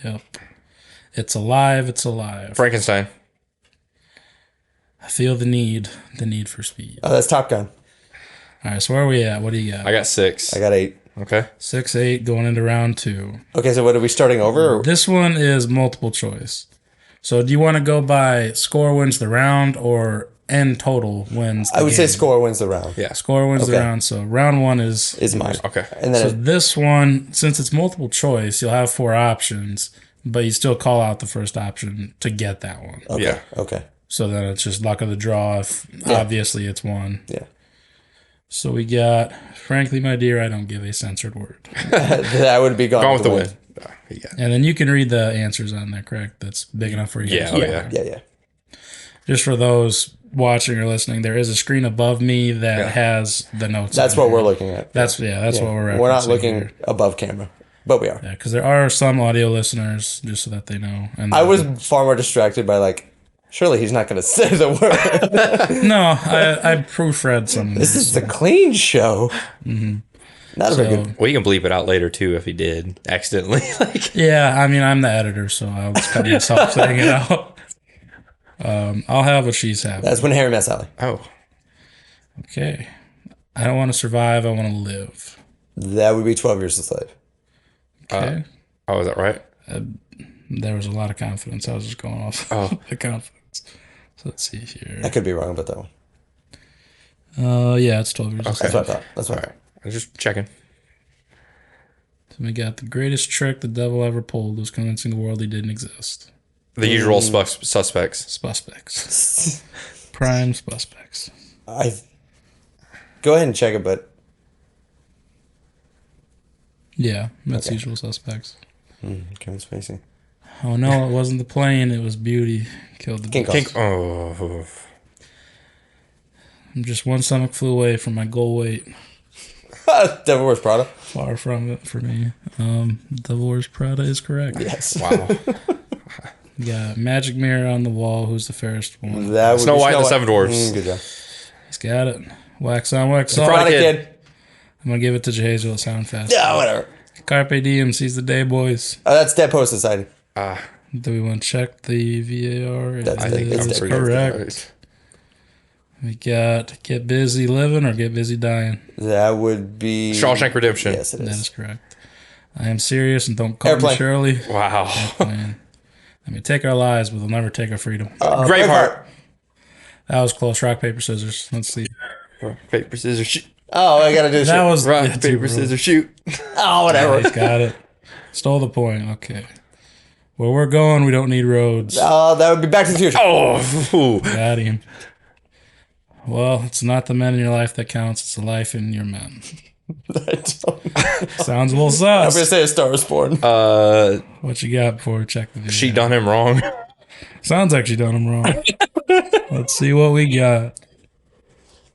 Yep. It's alive, it's alive. Frankenstein. I feel the need for speed. Oh, that's Top Gun. All right, so where are we at? What do you got? I got 6. I got 8. Okay. 6, 8, going into round 2. Okay, so what are we starting over? Or? This one is multiple choice. So do you want to go by score wins the round or end total wins the I would game? say score wins the round. Yeah. Score wins the Okay. round. So round 1 is Mine. Okay. And so then this one, since it's multiple choice, you'll have 4 options, but you still call out the first option to get that one. okay. Yeah. Okay. So then it's just luck of the draw if obviously it's one. Yeah. So we got, frankly, my dear, I don't give a censored word. That would be Gone with the Wind. Yeah. And then you can read the answers on there, correct? That's big enough for you. Yeah. guys. Oh, Yeah. yeah. Yeah. Yeah. Just for those watching or listening, there is a screen above me that has the notes. That's on what here. we're looking at. That's what we're referencing. We're not looking here. above camera, but we are. Yeah, because there are some audio listeners, just so that they know. And I was far more distracted by surely he's not going to say the word. no, I proofread some. This is the clean show. Mm-hmm. Not a very good. Well, you can bleep it out later, too, if he did accidentally. Yeah, I mean, I'm the editor, so I'll just cut myself saying it out. I'll have what she's having. That's when Harry met Sally. Oh. Okay. I don't want to survive. I want to live. That would be 12 Years a Slave. Okay. Oh, is that right? There was a lot of confidence. I was just going off the confidence. So let's see here. I could be wrong about that one. Yeah, it's 12 years. Okay. That's what I thought. That's what All right. I was just checking. So we got the greatest trick the devil ever pulled was convincing the world he didn't exist. The usual suspects. Suspects. Prime suspects. Go ahead and check it, but Yeah, that's usual suspects. Kevin Spacey. Oh no, it wasn't the plane. It was Beauty. Killed the King beast. Kong. Oh. I'm just one stomach flew away from my goal weight. Devil Wears Prada. Far from it for me. Devil Wears Prada is correct. Yes. Wow. We got Magic Mirror on the wall. Who's the fairest one? That would Snow be White and the Seven Dwarfs. Good job. He's got it. Wax on, wax off. Prada Kid. Kid. I'm gonna give it to Jehazel. Sound fast. Yeah, whatever. Carpe diem. Seize the day, boys. Oh, that's Dead Poet Society. Do we want to check the VAR? That's I think It that's is definitely correct. We got Get Busy Living or Get Busy Dying. That would be Shawshank Redemption. Yes, it That is is. correct. I am serious and don't call Airplane. me Shirley. Wow. Airplane. I mean, take our lives, but they'll never take our freedom. Braveheart. That was close. Rock, paper, scissors. Let's see. Rock, paper, scissors, shoot. Oh, I gotta do That shit. was Rock, yeah, paper, scissors, shoot. Oh, whatever. He's got it. Stole the point. Okay. Where we're going, we don't need roads. That would be Back to the Future. Oh, Got him. Well, it's not the men in your life that counts. It's the life in your men. Sounds a little I'm gonna sus. say A Star Is Born. What you got before we check the video? she done him wrong. Sounds like she done him wrong. Let's see what we got.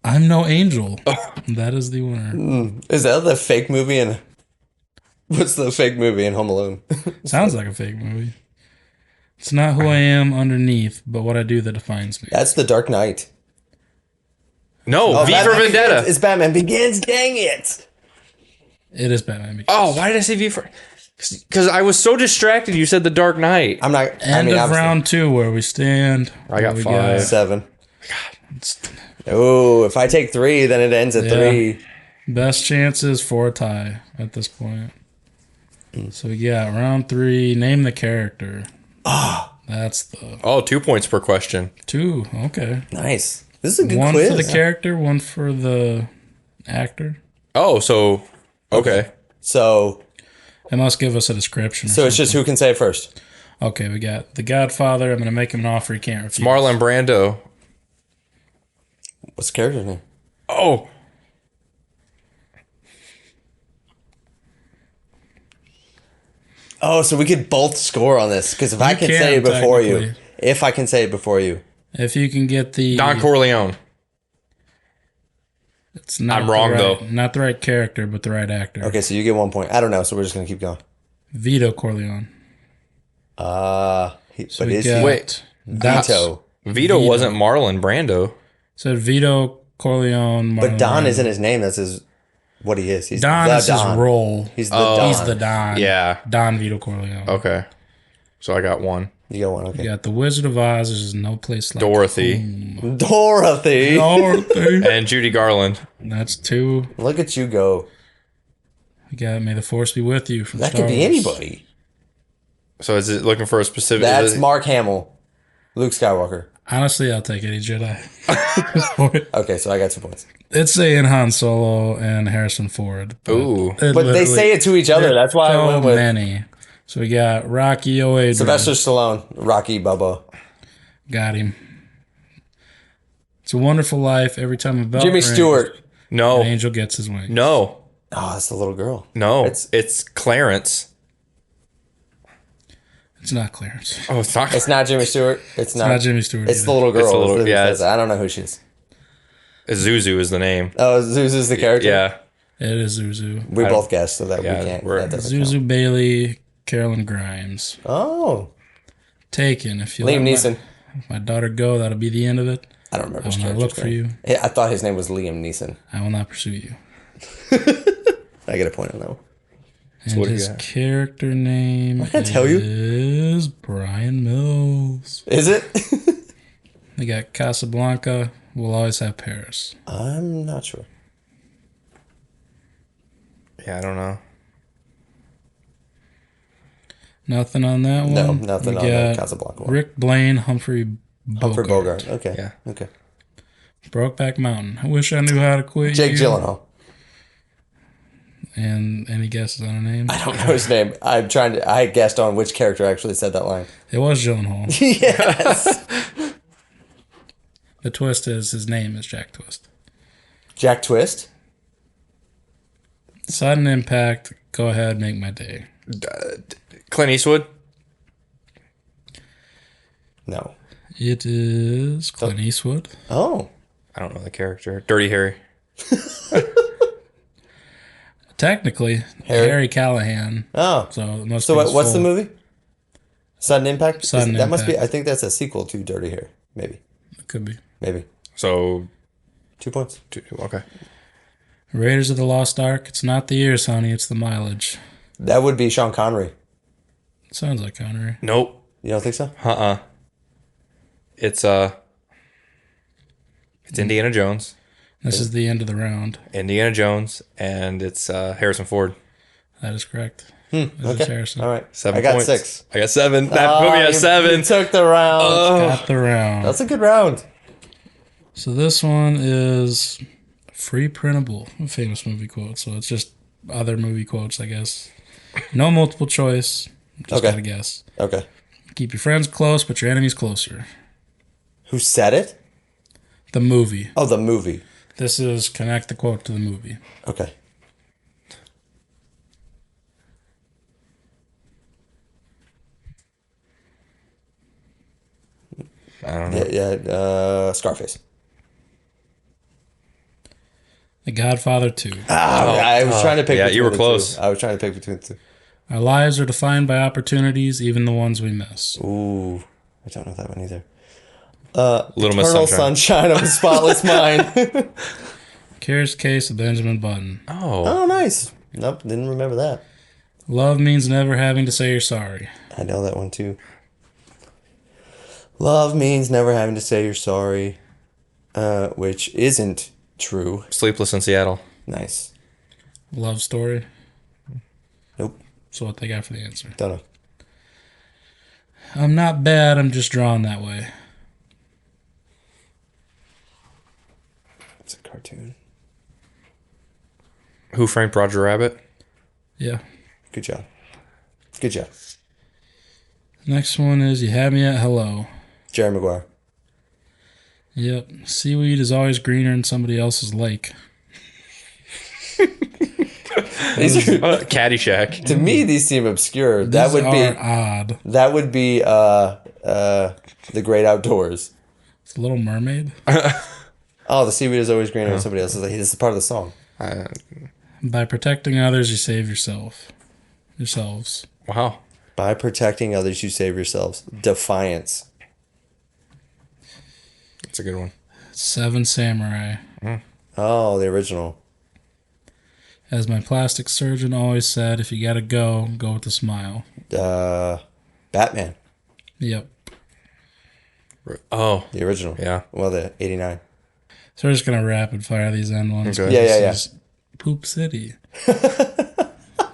I'm No Angel. That is the winner. Is that the fake movie in? What's the fake movie in Home Alone? Sounds like a fake movie. It's not who I am underneath, but what I do that defines me. That's The Dark Knight. No, V for Batman Vendetta. Begins. It's Batman Begins. Dang it! It is Batman. Oh, why did I say V for? Because I was so distracted. You said The Dark Knight. I'm not. End of obviously. round 2, where we stand. I got What we 5. 7. It's Oh, if I take 3, then it ends at Yeah. 3. best chances for a tie at this point. So we got round 3. Name the character. That's the Oh, 2 points per question. 2. Okay. Nice. This is a good One quiz. for the character, one for the actor. Oh, so okay. So It must give us a description. it's just who can say it first. Okay, we got The Godfather. I'm going to make him an offer he can't refuse. Marlon Brando. What's the character's name? Oh, Oh, so we could both score on this because if I can say it can, before you, technically. if I can say it before you, If you can get the... Don Corleone. It's not I'm wrong, the right, though. Not the right character, but the right actor. okay, so you get 1 point. I don't know, so we're just gonna keep going. Vito Corleone. But we is got- he Wait, that's Vito? Vito wasn't Marlon Brando. So Vito Corleone. But Marlon Don Brando. isn't his name. That's his what he is. He's Don the is his Don. role. He's the Don. He's the Don. Yeah. Don Vito Corleone. Okay, so I got 1. You got one. Okay. You got The Wizard of Oz. There's no place like Dorothy Dorothy. Dorothy. and Judy Garland. That's 2. Look at you go. You got May the Force Be With You from That Star could be Wars. anybody. So is it looking for a specific? That's Mark Hamill. Luke Skywalker. Honestly, I'll take any Jedi. Okay, so I got 2 points. It's saying Han Solo and Harrison Ford. Ooh. But they say it to each other. That's why I so went with many. So we got Rocky O'Adrian. Sylvester Stallone, Rocky Bubba. Got him. It's a Wonderful Life. Every time a bell Jimmy rings, Stewart. No, an angel gets his wings. no, Oh, that's the little girl. no. It's Clarence. It's not Clarence. Oh, it's not. It's not Jimmy Stewart. It's not, Not Jimmy Stewart. It's either. the little girl. It's the little- Who yeah, says it's- that. I don't know who she is. Zuzu is the name. Oh, Zuzu's the character. Yeah. It is Zuzu. We both guessed, so that Yeah, we can't. we're- That doesn't count. Zuzu Bailey, Carolyn Grimes. Oh, Taken. If you Liam let Neeson. my daughter go, that'll be the end of it. I don't remember I his will not character's look for name. you. I thought his name was Liam Neeson. I will not pursue you. I get a point on that one. And what do you his got? character name can't tell you. is Brian Mills. Is it? They got Casablanca. We'll always have Paris. I'm not sure. Yeah, I don't know. Nothing on that one. No, nothing We on the got Casablanca one. Rick Blaine, Humphrey Bogart. For Bogart. Okay. Yeah. Okay. Brokeback Mountain. I wish I knew how to quit Jake you. Gyllenhaal. And any guesses on her name? I don't know his name. I'm trying to. I guessed on which character actually said that line. It was Gyllenhaal. Yes. The twist is his name is Jack Twist. Jack Twist. Sudden impact. Go ahead, make my day. Clint Eastwood. No. It is Clint Eastwood. Oh. I don't know the character. Dirty Harry. Technically, Harry Callahan. Oh. So, it must So be what, his what's the full- movie? Sudden Impact. Sudden That must be. Impact. I think that's a sequel to Dirty Harry. Maybe. It could be. Maybe. So 2 points. okay. Raiders of the Lost Ark. It's not the years, honey. It's the mileage. That would be Sean Connery. Sounds like Connery. Nope. You don't think so? It's Indiana Jones. This is the end of the round. Indiana Jones, and it's Harrison Ford. That is correct. This is Harrison. All right. 7 I got points. 6. I got 7. That put me at 7. You took the round. Got the round. That's a good round. So this one is free printable, a famous movie quote. So it's just other movie quotes, I guess. No multiple choice. Just Okay. gotta guess. Okay. Keep your friends close, but your enemies closer. Who said it? The movie. Oh, the movie. This is connect the quote to the movie. Okay. I don't know. Yeah, Scarface. The Godfather 2. I was trying to pick. yeah, between you were the close. two. I was trying to pick between the two. Our lives are defined by opportunities, even the ones we miss. Ooh, I don't know that one either. Little Miss Eternal Sunshine. Sunshine of a Spotless Mind. Curious Case of Benjamin Button. Oh. Oh, nice. Nope, didn't remember that. Love means never having to say you're sorry. I know that one too. Love means never having to say you're sorry, which isn't true. Sleepless in Seattle. Nice. Love Story. Nope, So what they got for the answer? don't know. I'm not bad, I'm just drawn that way. It's a cartoon. Who Framed Roger Rabbit? Yeah. Good job. Good job. Next one is You Had Me at Hello. Jerry Maguire. Yep. Seaweed is always greener in somebody else's lake. These are, Caddyshack. to me, these seem obscure. That These would be are odd. that would be The Great Outdoors. It's a Little Mermaid. Oh, the seaweed is always greener than somebody else's. This is part of the song. By protecting others, you save yourself. Yourselves. Wow. By protecting others, you save yourselves. Defiance. That's a good one. Seven Samurai. Oh, the original. As my plastic surgeon always said, if you gotta go, go with a smile. Batman. Yep. Oh. The original. Yeah. Well, the 89. So we're just gonna rapid fire these end ones. Okay. Yeah. This is Poop City.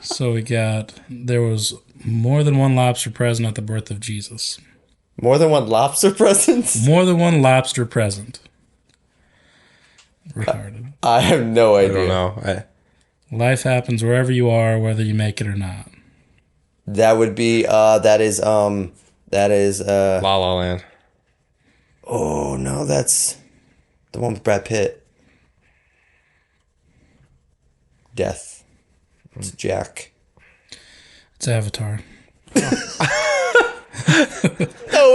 So we got, there was more than one lobster present at the birth of Jesus. More than one lobster presents? More than one lobster present. Retarded. I have no I idea. don't know. Life happens wherever you are, whether you make it or not. That would be that is La La Land. oh no, that's the one with Brad Pitt. Death. It's Jack. It's Avatar. No,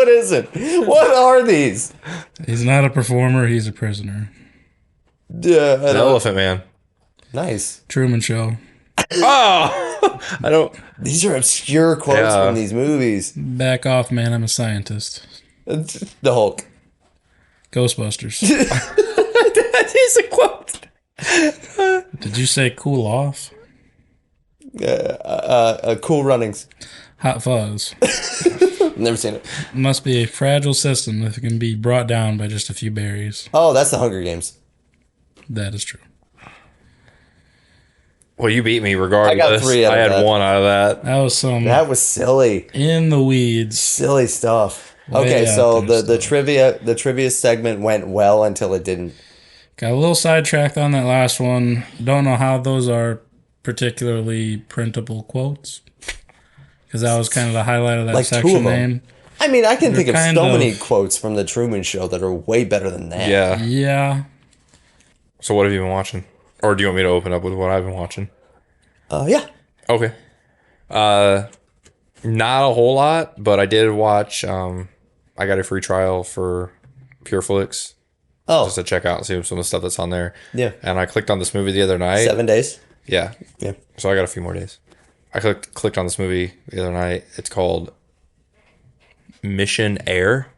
it isn't. What are these? He's not a performer, he's a prisoner. The Elephant Man. Nice. Truman Show. Oh! I don't. These are obscure quotes Yeah. from these movies. Back off, man, I'm a scientist. The Hulk. Ghostbusters. That is a quote. Did you say cool off? Cool Runnings. Hot Fuzz. Never seen it. Must be a fragile system if it can be brought down by just a few berries. Oh, that's the Hunger Games. That is true. Well, you beat me regardless. I got 3 out of I had that. 1 out of that. That was some That was silly. in the weeds. Silly stuff. Way Okay, out so there the trivia segment went well until it didn't. Got a little sidetracked on that last one. Don't know how those are particularly printable quotes. Because that was kind of the highlight of that Like 2 section of them. name. I mean, I can think of kind so of- many quotes from the Truman Show that are way better than that. Yeah. Yeah. So what have you been watching? Or do you want me to open up with what I've been watching? Yeah. Okay. Not a whole lot, but I did watch. I got a free trial for PureFlix Oh, just to check out and see some of the stuff that's on there. yeah. And I clicked on this movie the other night. 7 days. Yeah. Yeah. So I got a few more days. I clicked on this movie the other night. It's called Mission Air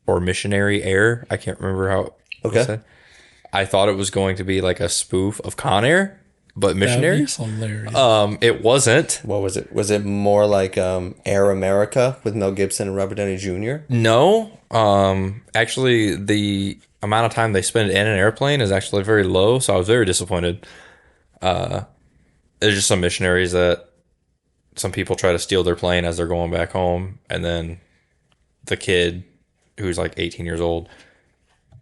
or Missionary Air. I can't remember how it was Okay. said. I thought it was going to be like a spoof of Con Air But That would be missionaries? hilarious. It wasn't. What was it? Was it more like Air America with Mel Gibson and Robert Downey Jr.? No. Actually, the amount of time they spend in an airplane is actually very low, so I was very disappointed. There's just some missionaries that some people try to steal their plane as they're going back home, and then the kid, who's like 18 years old,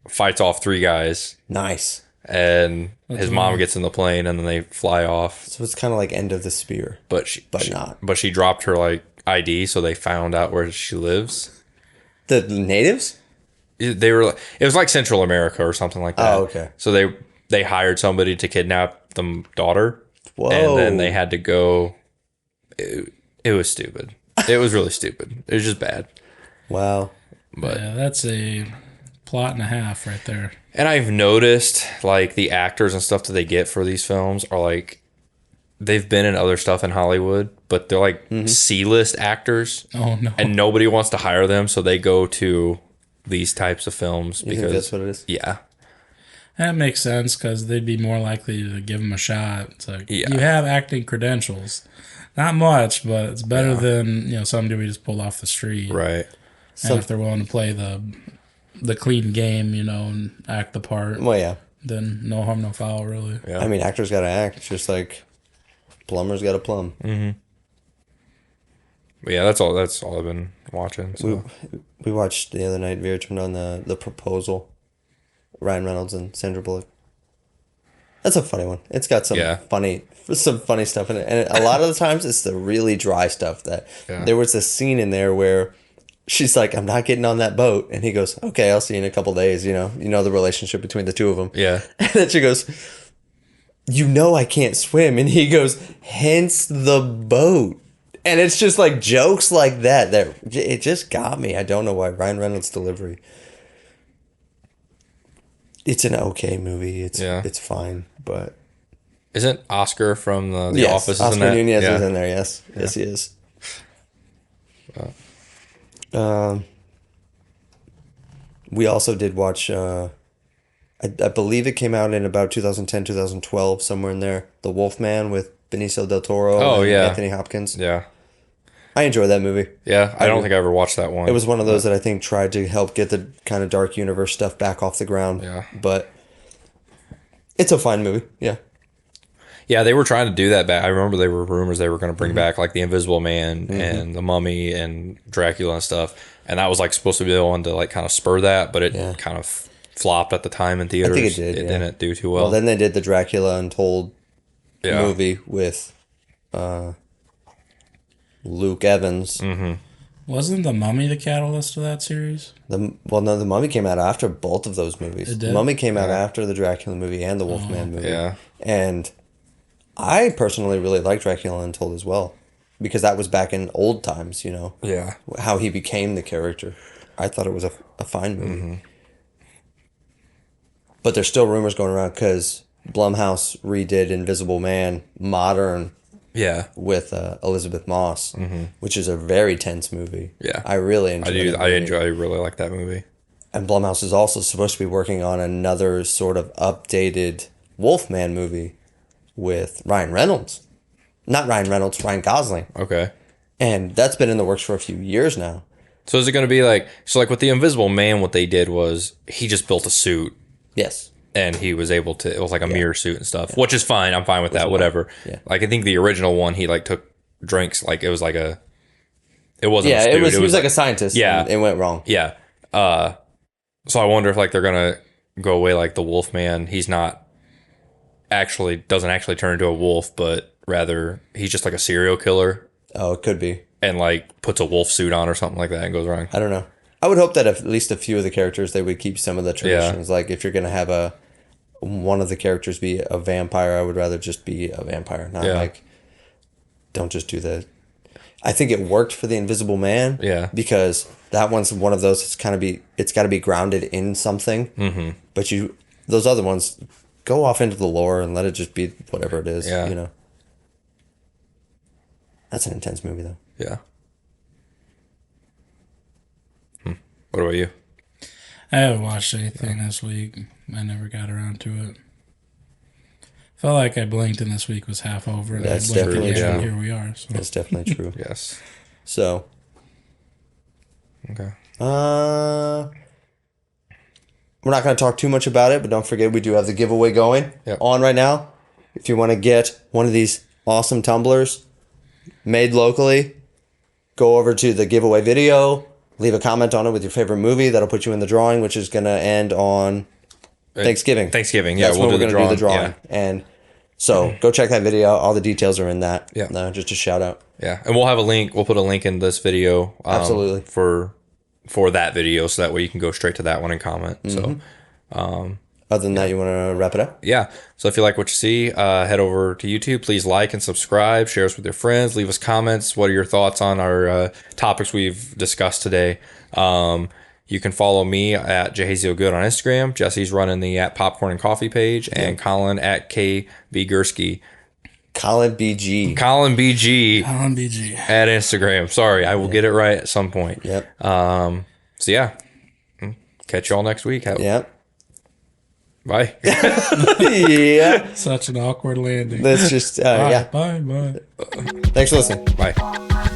fights off three guys, Nice. and his mom weird. gets in the plane, and then they fly off. So it's kind of like End of the Spear. But she, But not. But she dropped her like ID, so they found out where she lives. The natives? They were. It was like Central America or something like that. Oh, okay. So they hired somebody to kidnap the daughter, Whoa. and then they had to go. It was stupid. It was really stupid. It was just bad. Wow. But Yeah, that's a plot and a half right there. and I've noticed like the actors and stuff that they get for these films are like they've been in other stuff in Hollywood, but they're like C-list actors, Oh no. and nobody wants to hire them, so they go to these types of films You think that's what it is? yeah. That makes sense because they'd be more likely to give him a shot. It's like, Yeah. you have acting credentials. Not much, but it's better than somebody we just pulled off the street. Right. And if they're willing to play the clean game, and act the part, Well, yeah. then no harm, no foul, really. Yeah. I mean, actors got to act. It's just like plumbers got to plumb. But yeah, that's all I've been watching. So. We watched the other night, Vera turned on the Proposal. Ryan Reynolds and Sandra Bullock. That's a funny one. It's got some funny stuff in it. And a lot of the times it's the really dry stuff that there was a scene in there where she's like, I'm not getting on that boat. And he goes, okay, I'll see you in a couple days. You know the relationship between the two of them. Yeah. And then she goes, I can't swim. And he goes, hence the boat. And it's just like jokes like that it just got me. I don't know why. Ryan Reynolds' delivery. It's an okay movie. It's fine, but Isn't Oscar from the Office? Oscar in that? Nunez Yeah. is in there. Yes, yes, he is. We also did watch. I believe it came out in about 2010, 2012, somewhere in there. The Wolfman with Benicio del Toro. Oh, and yeah. Anthony Hopkins. Yeah. I enjoyed that movie. Yeah. I don't think I ever watched that one. It was one of those that I think tried to help get the kind of dark universe stuff back off the ground. Yeah. But it's a fine movie. Yeah. Yeah, they were trying to do that back. I remember there were rumors they were going to bring back like the Invisible Man and the Mummy and Dracula and stuff, and that was like supposed to be the one to like kind of spur that, but it kind of flopped at the time in theaters. I think it did. It yeah. didn't do too well. Well, then they did the Dracula Untold yeah. movie with Luke Evans. Wasn't The Mummy the catalyst to that series? The Mummy came out after both of those movies. It The did? Mummy came out after the Dracula movie and the Wolfman movie. Yeah. And I personally really like Dracula Untold as well, because that was back in old times, Yeah. how he became the character. I thought it was a fine movie. But there's still rumors going around because Blumhouse redid Invisible Man modern Yeah. with Elizabeth Moss, which is a very tense movie. Yeah. I really enjoy it. I really like that movie. And Blumhouse is also supposed to be working on another sort of updated Wolfman movie with Ryan Reynolds. Not Ryan Reynolds, Ryan Gosling. Okay. And that's been in the works for a few years now. So is it going to be like with the Invisible Man, what they did was he just built a suit Yes. and he was able to, it was like a mirror suit and stuff, which is fine. I'm fine with that. Whatever. Yeah. Like I think the original one, he like took drinks, like it was like it wasn't Yeah, a suit, he was like a scientist. Yeah. And it went wrong. Yeah. So I wonder if like they're gonna go away like the Wolfman. He's not doesn't actually turn into a wolf, but rather he's just like a serial killer Oh, it could be. and like puts a wolf suit on or something like that and goes wrong. I don't know. I would hope that at least a few of the characters, they would keep some of the traditions. Like if you're going to have one of the characters be a vampire, I would rather just be a vampire. Not like, don't just do the... I think it worked for the Invisible Man. Yeah. Because that one's one of those, it's got to be grounded in something. Mm-hmm. But those other ones, go off into the lore and let it just be whatever it is. Yeah. That's an intense movie, though. Yeah. What about you? I haven't watched anything this week. I never got around to it. Felt like I blinked and this week was half over. And That's I blinked definitely again, and true. here we are. So. That's definitely true. Yes. So, Okay. we're not going to talk too much about it, but don't forget we do have the giveaway going on right now. If you want to get one of these awesome tumblers made locally, go over to the giveaway video, leave a comment on it with your favorite movie. That'll put you in the drawing, which is going to end on Thanksgiving. Thanksgiving, yeah. That's We'll when we're do going to do the drawing. Yeah. And so go check that video. All the details are in that. Yeah. Just a shout out. Yeah. And we'll have a link. We'll put a link in this video. Absolutely. For that video, so that way you can go straight to that one and comment. So, Other than that, you want to wrap it up? yeah. So if you like what you see, head over to YouTube. Please like and subscribe. Share us with your friends. Leave us comments. What are your thoughts on our topics we've discussed today? You can follow me at JahazielGood on Instagram. Jesse's running the at Popcorn and Coffee page, and Colin at KB Gursky. Colin BG. Colin BG Colin BG. at Instagram. Sorry, I will get it right at some point. Yep. So yeah, catch y'all next week. Yep. Bye. Yeah. Such an awkward landing. That's just, Bye, yeah. bye. Thanks for listening. Bye.